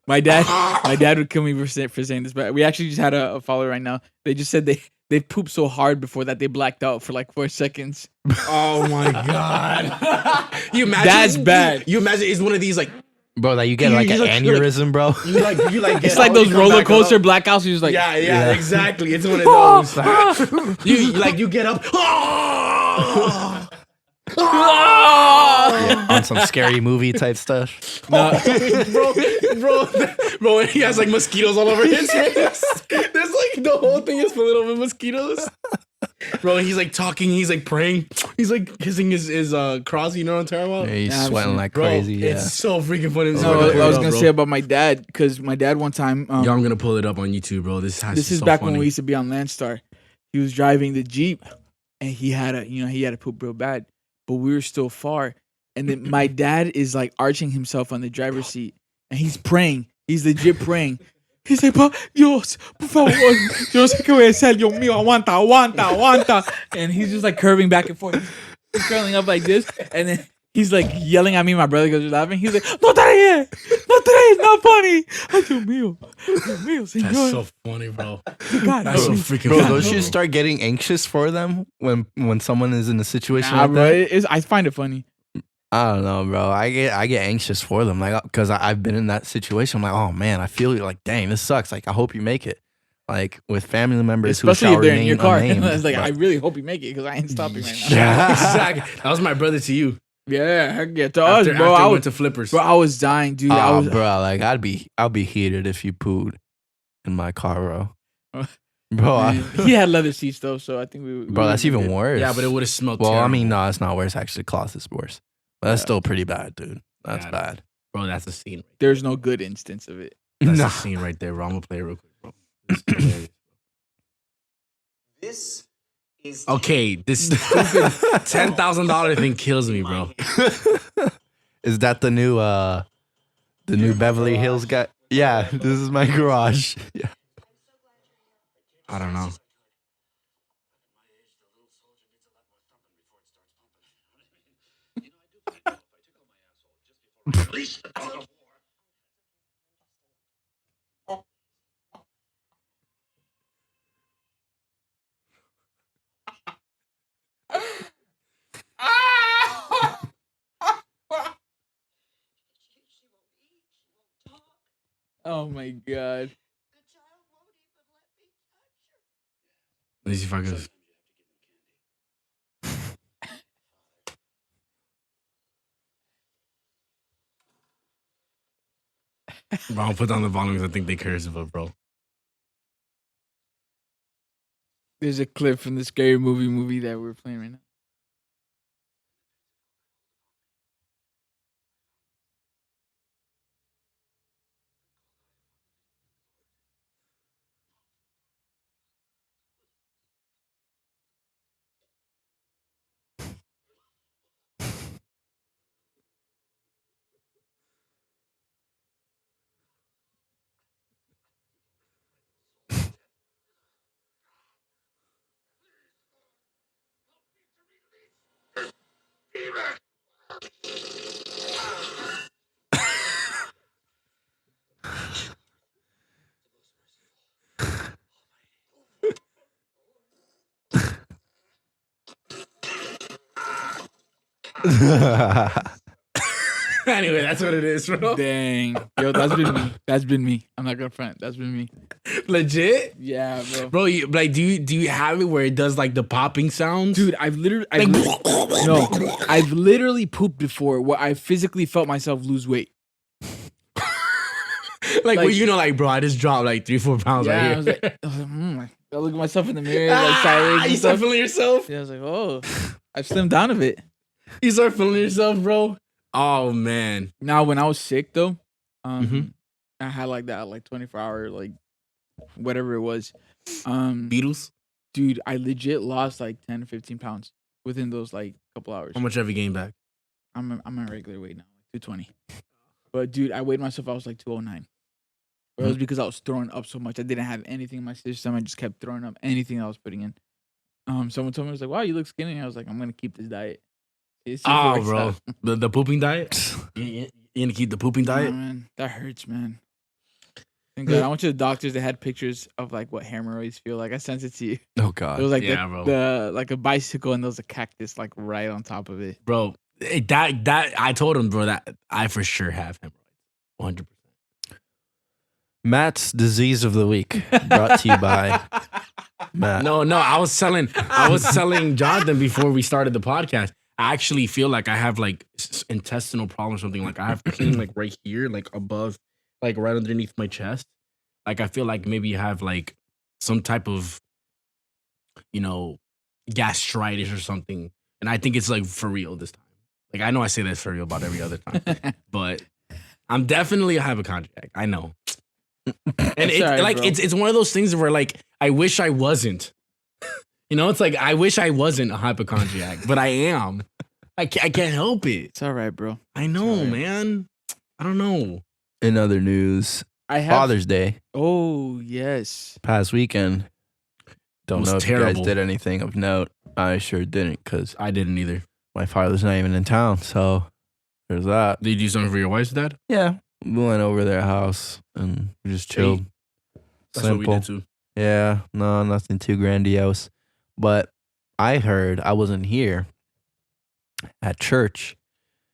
My dad would kill me for saying this, but we actually just had a follower right now. They just said they pooped so hard before that they blacked out for like 4 seconds. Oh my God. You imagine? That's bad. You imagine it's one of these like, Bro, that you get You- like you an like- you like- aneurysm, bro. you like It's get like up, those you come roller back coaster up. blackouts. You're just like, Yeah, exactly. It's one of those. you get up. Yeah, on some scary movie type stuff. bro, and he has like mosquitoes all over his face. There's like the whole thing is full of mosquitoes. Bro, he's like talking, he's like praying, he's like kissing his cross, you know what I'm talking about? Yeah, he's Yeah, I've sweating seen- like Bro, crazy. Yeah. it's so freaking funny. no, I was gonna say about my dad, because my dad one time, Yo, I'm gonna pull it up on YouTube, bro. This is so back funny. when we used to be on Landstar. He was driving the Jeep, and he had to poop real bad, but we were still far. And then my dad is like arching himself on the driver's seat, and he's praying. He's legit praying. He's like, Dios, por favor, yo no sé qué voy a hacer, Dios mío, aguanta. And he's just like curving back and forth. He's curling up like this, and then he's like yelling at me. My brother goes laughing. He's like, no te ríes, it's not funny. Ay, Dios mío, señor. That's so funny, bro. God, That's so no. freaking Bro, funny. don't you start getting anxious for them when someone is in a situation Nah, like bro, that? I find it funny. I don't know, bro. I get anxious for them, like, because I've been in that situation. I'm like, oh man, I feel like, dang, this sucks. Like, I hope you make it. Like with family members Especially who if shall they're in your remain car. unnamed. It's like, but- I really hope you make it because I ain't stopping right now. Yeah. Exactly. That was my brother to you. Yeah, heck yeah. To us, After, bro. after I we was, went to Flippers. bro, I was dying, dude. I was, bro, like I'll be heated if you pooed in my car, bro. Uh, Bro, he had leather seats though, so I think we. bro, that's even worse. Yeah, but it would have smelled Well, terrible. I mean, no, it's not worse. Actually, cloth is worse. But that's still pretty bad, dude. That's Yeah, bad. Bro, that's a scene. There's no good instance of it. That's No. a scene right there, bro. I'm gonna play it real quick, bro. This is hilarious. This is Okay, this stupid $10,000 thing kills me, bro. Is that the new Beverly Hills guy? Yeah, this is my garage. Yeah. I don't know. Oh my god. Let me see if I can. Bro, I'll put down the volume because I think they curse, but bro. There's a clip from the scary movie that we're playing right now. Anyway, that's what it is, bro. Dang. Yo, that's been me. That's been me. I'm not gonna front. That's been me. Legit, Yeah, bro. bro. Do you have it where it does like the popping sounds, Dude, I've literally pooped before where I physically felt myself lose weight. like well, you know, like bro, I just dropped like 3-4 pounds Yeah, right I was here. like, I look at myself in the mirror, like sideways. You And start stuff. feeling yourself. Yeah, I was like, oh, I've slimmed down a bit. You start feeling yourself, bro. Oh man. Now, when I was sick though, Mhm. I had like that 24-hour like whatever it was. Beatles. Dude, I legit lost like 10 to 15 pounds within those like couple hours. How much have you gained back? I'm a regular weight now, like 220. But dude, I weighed myself. I was like 209. But it was because I was throwing up so much. I didn't have anything in my system. I just kept throwing up anything I was putting in. Someone told me, I was like, "Wow, you look skinny." I was like, "I'm gonna keep this diet." It's super Oh, works bro, out. the pooping diet. You gonna keep the pooping Nah, diet? man, that hurts, man. Thank God. I went to the doctors. They had pictures of like what hemorrhoids feel like. I sent it to you. Oh It God. was like Yeah, bro. the like a bicycle and there was a cactus like right on top of it. Bro, that I told him, bro, that I for sure have hemorrhoids. 100%. Matt's disease of the week, brought to you by Matt. No, I was telling Jonathan before we started the podcast. I actually feel like I have like intestinal problems, or something. Like I have pain like right here, like above, like right underneath my chest. Like I feel like maybe I have like some type of, gastritis or something. And I think it's like for real this time. Like I know I say that's for real about every other time, but I'm definitely a hypochondriac. I know. And it's alright, like bro. it's one of those things where like I wish I wasn't. It's like I wish I wasn't a hypochondriac, but I am. I can't help it. It's all right, bro. I know, man. I don't know. In other news, I have Father's Day Oh yes. past weekend. Don't Was know if you terrible. guys did anything of note. I sure didn't because I didn't either. my father's not even in town. So there's that. Did you do something for your wife's dad? Yeah, we went over their house and we just chilled. That's Simple. what we did too. Yeah, no, nothing too grandiose. But I heard I wasn't here at church,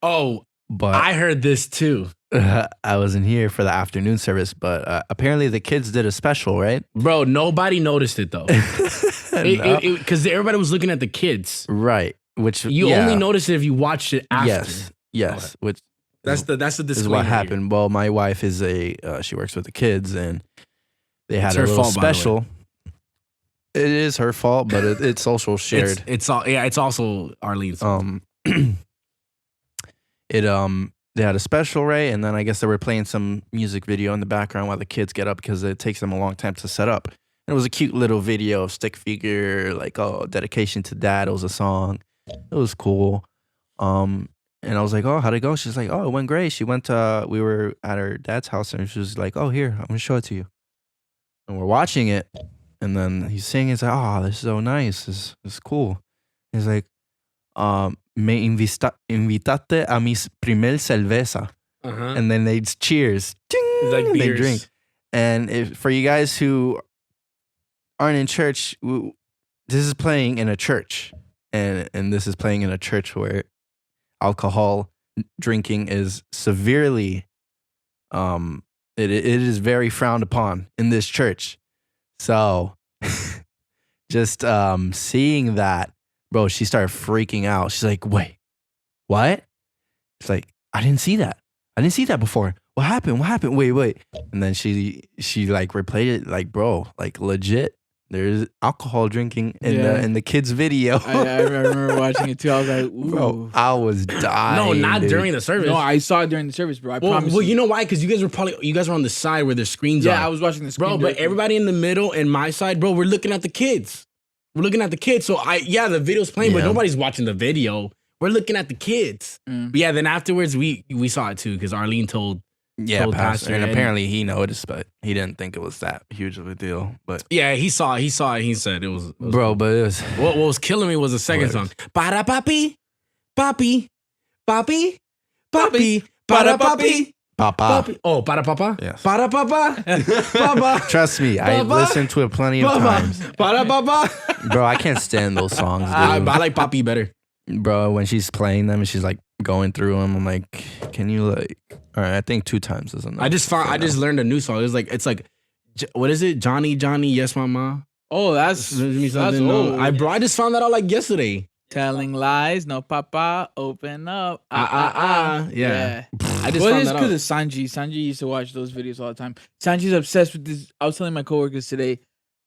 Oh, but I heard this too. I wasn't here for the afternoon service. But apparently the kids did a special, right? Bro, nobody noticed it though. No. Because everybody was looking at the kids. Right. Which You yeah, only noticed it if you watched it after. Yes. Okay. Which That's the disclaimer. is what here. happened. Well, my wife is she works with the kids, and they had It's a her little fault, by the way. special. It is her fault, but it's also shared. It's also Arlene's. They had a special, right? And then I guess they were playing some music video in the background while the kids get up because it takes them a long time to set up. And it was a cute little video of stick figure, like, oh, dedication to dad. It was a song. It was cool. And I was like, oh, how'd it go? She's like, oh, it went great. We were at her dad's house and she was like, oh, here, I'm gonna show it to you. And we're watching it. And then he's singing, it's like, oh, this is so nice. This is cool. He's like, me invitate a mis primer cerveza. Uh-huh. And then they cheers. Ding, It's like they beers. drink. And for you guys who aren't in church, this is playing in a church. And this is playing in a church where alcohol drinking is severely It is very frowned upon in this church. So just seeing that, bro, she started freaking out. She's like, wait, what? It's like, I didn't see that. I didn't see that before. What happened? What happened? Wait. And then she like replayed it, like, bro, like legit. There's alcohol drinking in the kids' video. I remember watching it too. I was like, ooh. Bro, I was dying. No, not dude. during the service. No, I saw it during the service, bro. I promise. Well, you know why? Because you guys were on the side where the screens are. Yeah, I was watching the screen. Bro, but everybody in the middle and my side, bro, we're looking at the kids. We're looking at the kids. So the video's playing, but Yeah. nobody's watching the video. We're looking at the kids. Mm. But yeah, then afterwards we saw it too because Arlene told Pastor, and and- apparently he noticed, but he didn't think it was that huge of a deal. But Yeah, he saw it. He said it was bro, but it was What was killing me was the second song. Para papi, papi, papi, papi, para papi, Papa. papi. Oh, para papa? Yes. Para papa, papa, Trust me, I Papa. listened to it plenty of times. para papa. Bro, I can't stand those songs, I dude. like papi better. Bro, when she's playing them and she's like going through them, I'm like, can you like? All right, I think 2 times is enough. I just learned a new song. It's like, what is it? Johnny, yes, mama. Oh, that's old. I just found that out like yesterday. Telling lies, no papa, open up. Yeah. I just Well, found it's that because out. of Sanji. Sanji used to watch those videos all the time. Sanji's obsessed with this. I was telling my coworkers today,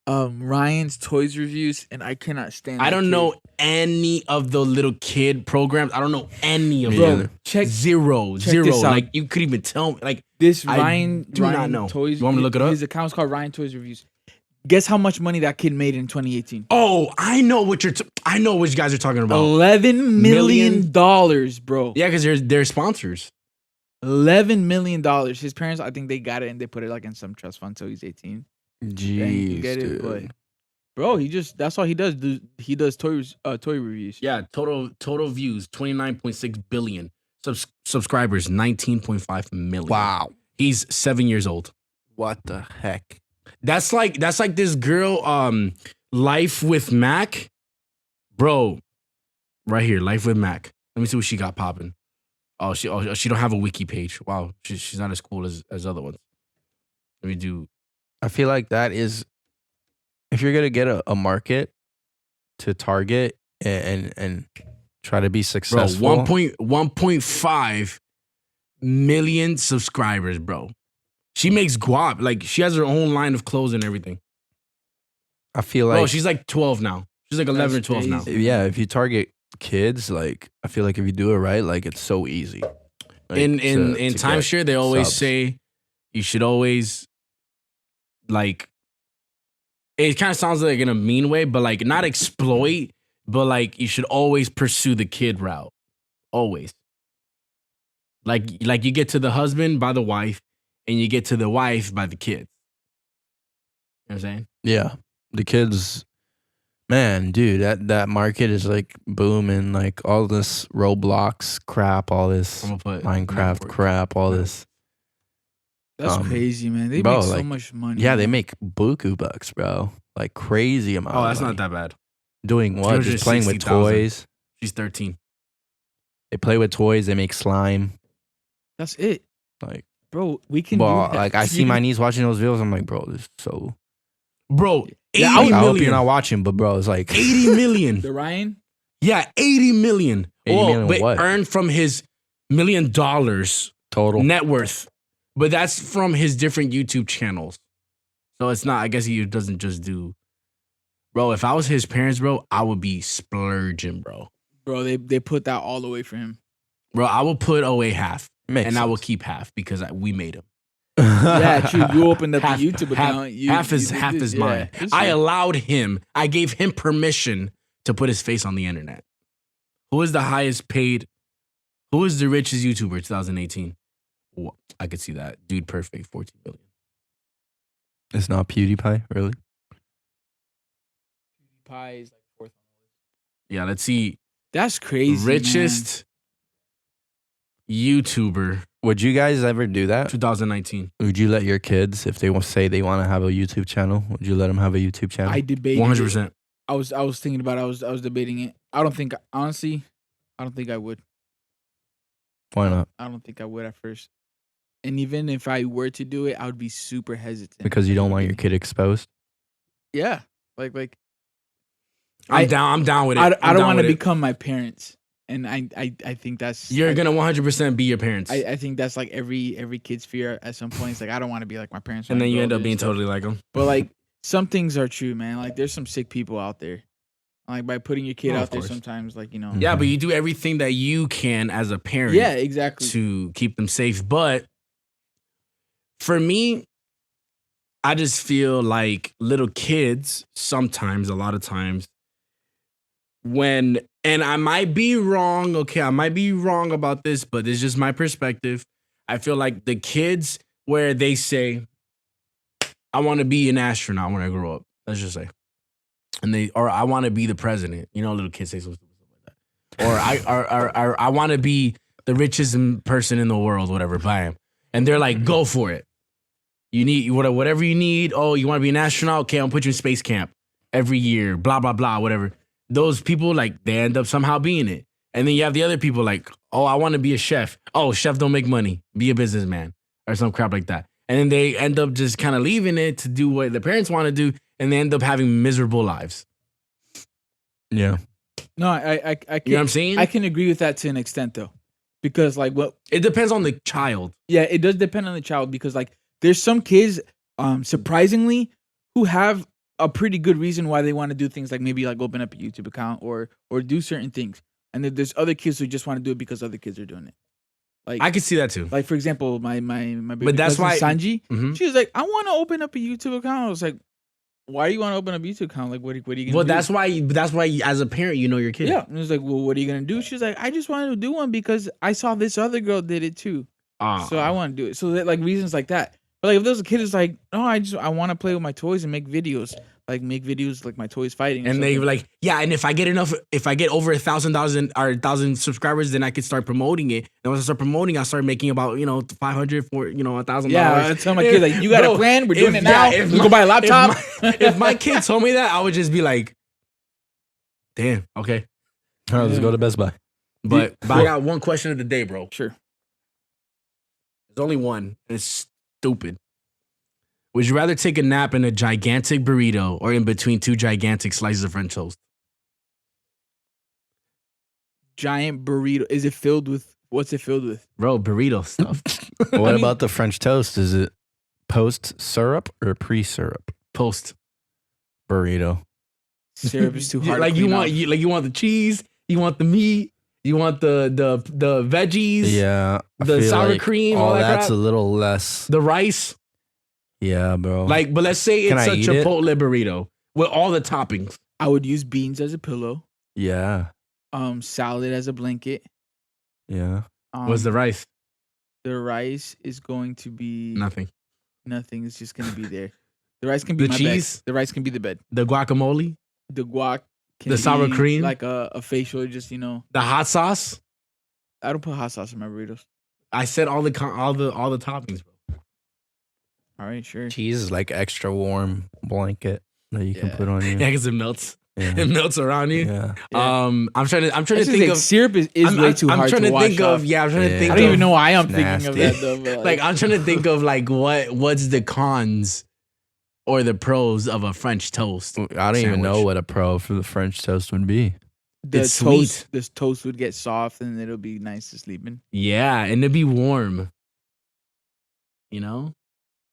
Ryan's toys reviews, and I cannot stand. I that don't kid. know any of the little kid programs. I don't know any of Me them. neither. Check Zero. this out. Like you could even tell me. Like this. I Ryan do not Ryan know. Toys. You want me to look it up? His account's called Ryan Toys Reviews. Guess how much money that kid made in 2018? oh, I know what I know what you guys are talking about. $11 million, bro. Yeah, because they're sponsors. $11 million. His parents, I think they got it and they put it like in some trust fund until he's 18. Then he Jeez, can get it, but dude. bro, that's all he does. He does toy reviews. Yeah, total views 29.6 billion. Subscribers 19.5 million. Wow. He's 7 years old. What the heck? That's like this girl Life with Mac. Bro, right here, Life with Mac. Let me see what she got popping. Oh, she don't have a wiki page. Wow, she's not as cool as other ones. Let me do. I feel like that is, if you're gonna get a market to target and try to be Bro, successful. 1.5 million subscribers, bro. She makes guap. Like, she has her own line of clothes and everything. I feel like Bro, she's like 12 now. She's like 11 or 12 now. crazy. yeah, if you target kids, like I feel like if you do it right, like it's so easy. Like, In to get timeshare, they always subs. say you should always, like, it kind of sounds like in a mean way, but like not exploit, but like you should always pursue the kid route. Always. Like you get to the husband by the wife, and you get to the wife by the kids. You know what I'm saying? Yeah, the kids, man, dude, that market is like booming. Like all this Roblox crap, all this I'm gonna put Minecraft crap, all this. That's Um, crazy, man. They bro, make so like, much money. Yeah, they man. make buku bucks, bro. Like crazy amount. Oh, of that's money. not that bad. Doing what? Just playing with 260,000. toys. She's 13. They play with toys. They make slime. That's it, Like, bro. We can. well, do that. like I see my niece watching those videos. I'm like, bro, this is so. Bro, 80 Yeah, I hope you're million. not watching, but bro, it's like 80 million. the Ryan. Yeah, 80 million. 80 million but what? earned from his $1 million total. net worth. But that's from his different YouTube channels. So it's not, I guess he doesn't just do. Bro, if I was his parents, bro, I would be splurging, bro. Bro, they put that all away for him. Bro, I will put away half. Makes and I will sense. keep half because we made him. Yeah, true. You opened up Half, the YouTube half, account. half is mine. I allowed him. I gave him permission to put his face on the internet. Who is the highest paid? Who is the richest YouTuber 2018? Well, I could see that. Dude Perfect, 14 billion. It's not PewDiePie, really. Pie is like fourth. Yeah, let's see. That's crazy. Richest YouTuber Would you guys ever do that? 2019. Would you let your kids, if they say they want to have a YouTube channel, would you let them have a YouTube channel? Man. I debated. 100%. I was thinking about it. I was debating it. I don't think, honestly, I don't think I would. Why not? I don't think I would at first. And even if I were to do it, I would be super hesitant. Because you at the don't want your beginning. kid exposed. Yeah, like I'm down with it. I I'm don't down want to with it. become my parents, and I think that's You're gonna 100% be your parents, I think that's like every kid's fear at some point. It's like I don't want to be like my parents, and when I then you grow end up up and being stuff. totally like them. But like some things are true, man. Like there's some sick people out there. Like by putting your kid Oh, of out there, course. sometimes like you know. Mhm. Yeah, but you do everything that you can as a parent. Yeah, exactly. To keep them safe. But for me, I just feel like little kids sometimes, a lot of times, and I might be wrong, okay, I might be wrong about this, but it's just my perspective. I feel like the kids where they say, I want to be an astronaut when I grow up, let's just say. Or I want to be the president. You know, little kids say something like that. Or I want to be the richest person in the world, whatever, bam. And they're like, go for it. You need whatever you need. Oh, you want to be an astronaut? Okay, I'll put you in space camp every year, blah, blah, blah, whatever. Those people, like, they end up somehow being it. And then you have the other people like, oh, I want to be a chef. Oh, chef don't make money. Be a businessman or some crap like that. And then they end up just kind of leaving it to do what the parents want to do, and they end up having miserable lives. Yeah. No, I can, You know what I'm saying? I can agree with that to an extent though, because like what It depends on the child. yeah, it does depend on the child because like there's some kids, surprisingly, who have a pretty good reason why they want to do things like maybe like open up a YouTube account or do certain things, and then there's other kids who just want to do it because other kids are doing it. Like I can see that too. like for example, my baby But that's cousin why- Sanji, Mhm. she was like, I want to open up a YouTube account. I was like, why do you want to open up a YouTube account? Like, what are you gonna Well, do? that's why as a parent, you know your kid. Yeah. And it was like, well, what are you gonna do? She's like, I just wanted to do one because I saw this other girl did it too. So I want to do it. So that like reasons like that. But like if there's a kid who's like, no, I want to play with my toys and make videos. Like make videos like my toys fighting. or And they something. were like, yeah, and if I get over $1,000 or 1,000 subscribers, then I could start promoting it. And once I start promoting, I start making about, $500 for, $1,000. Yeah, I tell my kid like, you got Bro, a plan? We're doing if- it now. yeah, if We my- go buy a laptop. If my kid told me that, I would just be like, damn, okay. All right, let's Yeah. go to Best Buy. But I got one question of the day, bro. Sure. There's only one. And it's stupid. Would you rather take a nap in a gigantic burrito or in between two gigantic slices of French toast? Giant burrito. Is it filled with? What's it filled with? Bro, burrito stuff. What about the French toast? Is it post syrup or pre syrup Post. burrito? Syrup is too Yeah, hard. like to you clean want off. you want the cheese, you want the meat, you want the veggies, Yeah. I the feel sour like cream, all all that that's crap. a little less. The rice. Yeah, bro. Like, but let's say Can it's I a eat it? Chipotle burrito with all the toppings. I would use beans as a pillow. yeah. Salad as a blanket. Yeah. What's the rice? The rice is going to be Nothing. nothing. It's just gonna be there. The rice can be The my cheese? bed. The rice can be the bed. The guacamole, The guac can The sour be cream? like a facial. Just the hot sauce. I don't put hot sauce in my burritos. I said all the toppings, bro. All right, sure. Cheese is like extra warm blanket that you can Yeah. put on you. Yeah, because it melts. Yeah. It melts around you. Yeah. Yeah. I'm trying to Actually, think like, of. syrup is way too hard trying to wash think off. of. Yeah, I'm trying to Yeah. think. I don't of, even know why I'm It's thinking of nasty. that though. But Like I'm trying to think of like what's the cons or the pros of a French toast. I don't even know sandwich. what a pro for the French toast would be. the it's toast, sweet. this toast would get soft and it'll be nice to sleep in. Yeah, and it'd be warm. You know?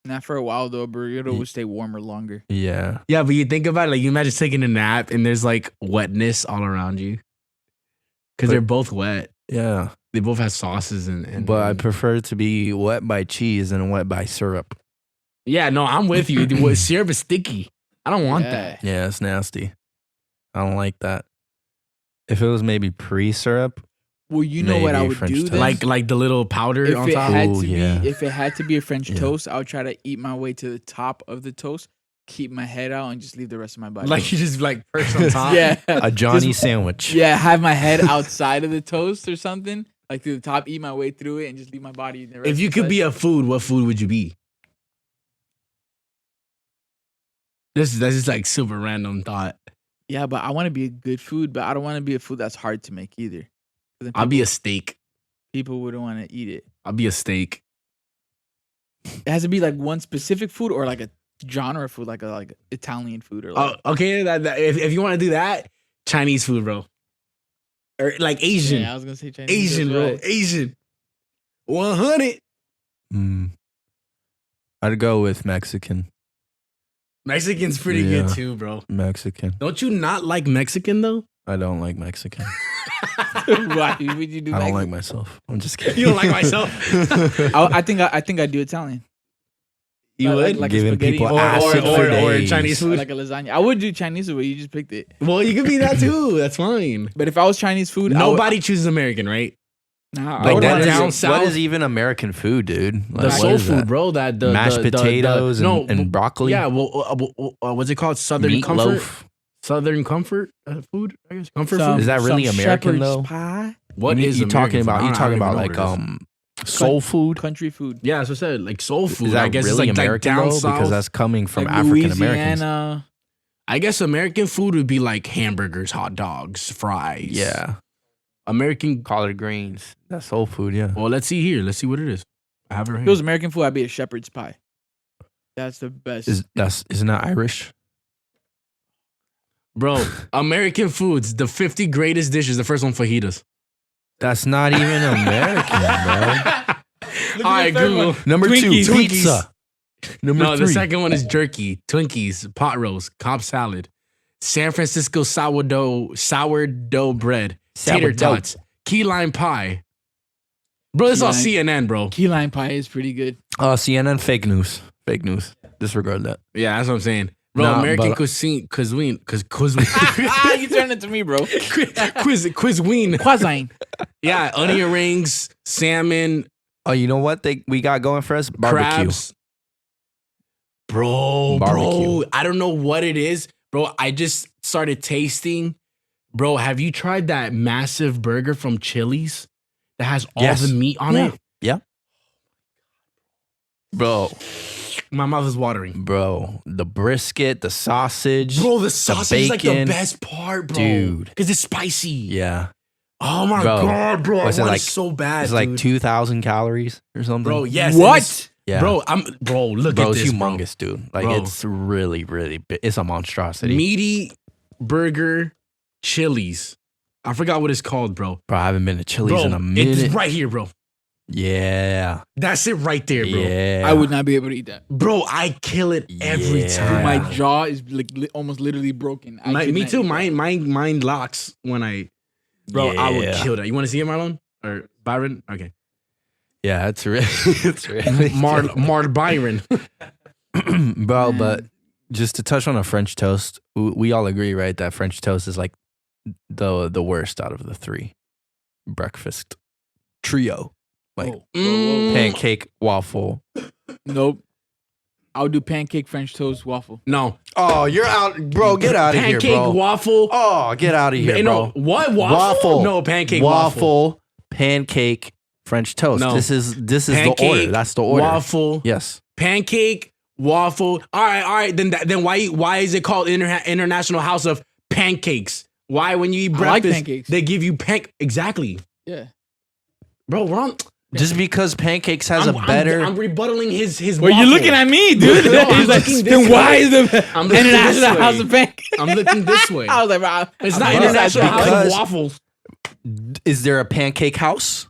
Not for a while though. A burrito Ye- would stay warmer longer. Yeah. Yeah, but you think about it, like you imagine taking a nap and there's like wetness all around you. Because But- they're both wet. Yeah. They both have sauces and But I prefer to be wet by cheese than wet by syrup. yeah, no, I'm with you. What syrup is sticky. I don't want Yeah. that. Yeah, it's nasty. I don't like that. If it was maybe pre syrup, Well, you know what I Maybe would French do toast. then? Like the little powder if on it top. had Ooh, to yeah. be, if it had to be a French Yeah. toast, I would try to eat my way to the top of the toast, keep my head out, and just leave the rest of my body. Like you just like perch on top. yeah, a Johnny Just- sandwich. yeah, have my head outside of the toast or something, like through the top, eat my way through it, and just leave my body. In the rest If you of the could be side. a food, what food would you be? That's just like super random thought. yeah, but I want to be a good food, but I don't want to be a food that's hard to make either. 'Cause then I'll be a people- steak. people wouldn't want to eat it. I'll be a steak. It has to be like one specific food or like a genre of food, like Italian food or like. Okay. If you want to do that, Chinese food, bro, or like Asian. Yeah, I was gonna say Chinese. Asian, bro. Right. Asian. 100. I'd go with Mexican. Mexican's pretty good too, bro. Mexican. Don't you not like Mexican though? I don't like Mexican. Why would you do I that? don't like myself. I'm just kidding. You don't like myself? I think I'd do Italian. You Like- would? like a Giving spaghetti people or- acid or- for or days. Chinese food? Like a lasagna. I would do Chinese food, but you just picked it. Well, you could be that too. That's fine. But if I was Chinese food, Nobody chooses American, right? Nah, Like I would that want down down. south. What is even American food, dude? Like, The what soul is food, that? bro. That the Mashed potatoes and broccoli. Yeah. Well, what's it called? Southern comfort. Meatloaf. Southern comfort food. I guess comfort Some- food. Is that really some American, shepherd's though? pie, What is you talking American food? about? I You don't talking even about know like what it is. soul food? country food. Yeah, that's what I said. Like soul food. Is that I guess really it's like American down though? south. Because that's coming from Like African Americans. Louisiana. I guess American food would be like hamburgers, hot dogs, fries. Yeah, American. collard greens. That's soul food. Yeah. Well, let's see here. Let's see what it is. I have it right If it here. was American food, I'd be a shepherd's pie. That's the best. Isn't that Irish? Bro, American foods, the 50 greatest dishes. The first one, fajitas. That's not even American, bro. All right, Google. Number Twinkies. two, pizza. Number No, three. the second one is jerky, Twinkies, pot roast, Cobb salad, San Francisco sourdough bread, tater Sourdough. tots, key lime pie. Bro, this is all Key CNN, bro. Key lime pie is pretty good. CNN fake news. Fake news. Disregard that. Yeah, that's what I'm saying. Bro, Nah, American but- cuisine, You turned it to me, bro. cuisine. Quasine. Yeah, onion rings, salmon, Oh, you know what we got going for us? Barbecue. crabs. Bro, Barbecue. I don't know what it is. Bro, I just started tasting. Bro, have you tried that massive burger from Chili's that has all Yes. the meat on Yeah. it? Yeah. Bro, My mouth is watering. the brisket, the sausage. Bro, the sausage is like the bacon. best part, bro. Dude. Because it's spicy. Yeah. Oh my Bro, God, bro. I was it want like- it so bad. It's like dude. 2,000 calories or something. Bro, yes. and What? it's- Yeah. Bro, look Bro, at it's this, humongous, dude. Like, Bro. it's really, really big. It's a bro. monstrosity. Meaty burger Chili's. I forgot what it's called, bro. Bro, I haven't been to Chili's Bro, in a minute. it's right here, bro. Yeah. That's it right there, bro. Yeah. I would not be able to eat that. Bro, I kill it every Yeah. time. My jaw is like almost literally broken. I could Me not too. eat that. Mine locks when I. Bro, I would Yeah. kill that. You want to see it, Marlon or Byron? Okay, Yeah, it's really, it's really. Mar Byron. Bro, but just to touch on a French toast, we all agree, right, that French toast is like the worst out of the three breakfast trio. Like Whoa, whoa, whoa. pancake, waffle. Nope. I'll do pancake, French toast, waffle. No, Oh, you're out, bro. Get out of here, pancake bro. waffle. Oh, get out of here, No, bro. what waffle? No, pancake waffle. pancake, French toast. No. This is the Pancake, order. That's the order. Waffle. Yes. Pancake waffle. All right. Then why is it called International House of Pancakes? Why when you eat I like breakfast pancakes. they give you exactly, Yeah. bro? We're on. Just because pancakes has a better. I'm rebuttaling his. Well, you're waffle. looking at me, dude. No, I'm He's like, looking then this why way. is the I'm looking this International way. House of Pancakes? I'm looking this way. I was like, bro, It's not bro, International House because- of Waffles. Is there a pancake house?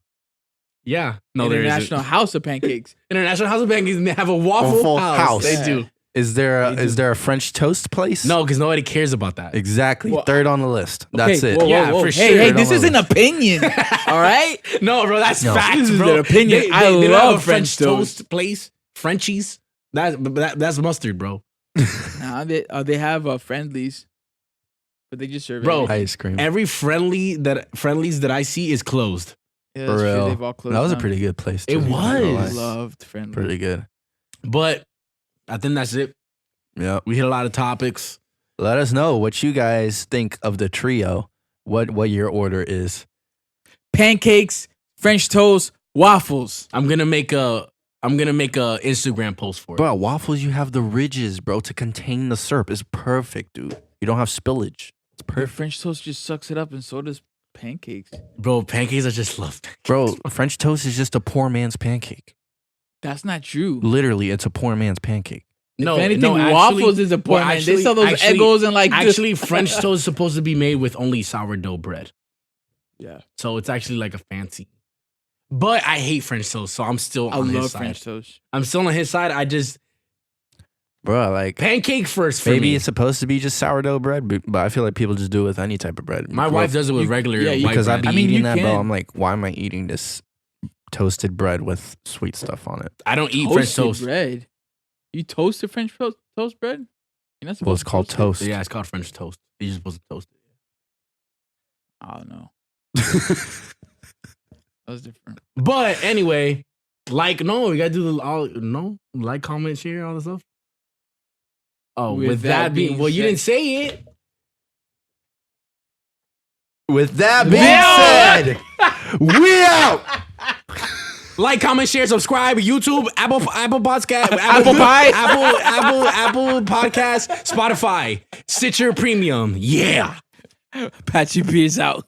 Yeah, no, there International isn't. House of Pancakes. International House of Pancakes. They have a waffle Waffle house. house. They Yeah. do. Is there They do. is there a French toast place? No, because nobody cares about that. Exactly. Well, Third on the list. That's Okay, it. whoa, whoa, Yeah, whoa. for Hey, sure. hey, Don't this is let an opinion. All right? No, bro, that's No. facts, This is bro. an opinion. I don't have love a French toast. place. Frenchies. That's mustard, bro. Nah, they have friendlies, but they just serve Bro, everything. Ice cream. Every friendlies that I see is closed. Yeah, For that's true. real. They've all closed That was a down. pretty good place. It too, I'm not gonna was. lie. Loved friendly. Pretty good. But I think that's it. Yep. We hit a lot of topics. Let us know what you guys think of the trio. What your order is. Pancakes, French toast, waffles. I'm gonna make a Instagram post for it. Bro, waffles, you have the ridges, bro, to contain the syrup. It's perfect, dude. You don't have spillage. It's Your perfect. French toast just sucks it up, and so does pancakes. Bro, pancakes I just love. Bro, French toast is just a poor man's pancake. That's not true. Literally, it's a poor man's pancake. If anything, Waffles is a poor man. They sell those Eggos and like actually French toast is supposed to be made with only sourdough bread. Yeah. So it's actually like a fancy. But I hate French toast, so I'm still on his side. French toast. I'm still on his side. I just Bro, like pancake first for maybe me. it's supposed to be just sourdough bread, but I feel like people just do it with any type of bread. My wife does it with regular white because bread. I'd be eating you that, can. bro. I'm like, why am I eating this toasted bread with sweet stuff on it? I don't eat French Toasted toast. bread. You toasted French toast bread? You're not Well, it's supposed to called toast toast. Yeah, it's called French toast. You're just supposed to toast it. it. I don't know. That was different. But anyway, like, no, you gotta do like, comment, share, all the stuff. Oh, with that being well, you didn't say it. With that being said, we out. Like, comment, share, subscribe, YouTube, Apple Podcast, Apple Pie, Apple Podcast, Spotify, Stitcher Premium. Yeah. Patchy, peace out.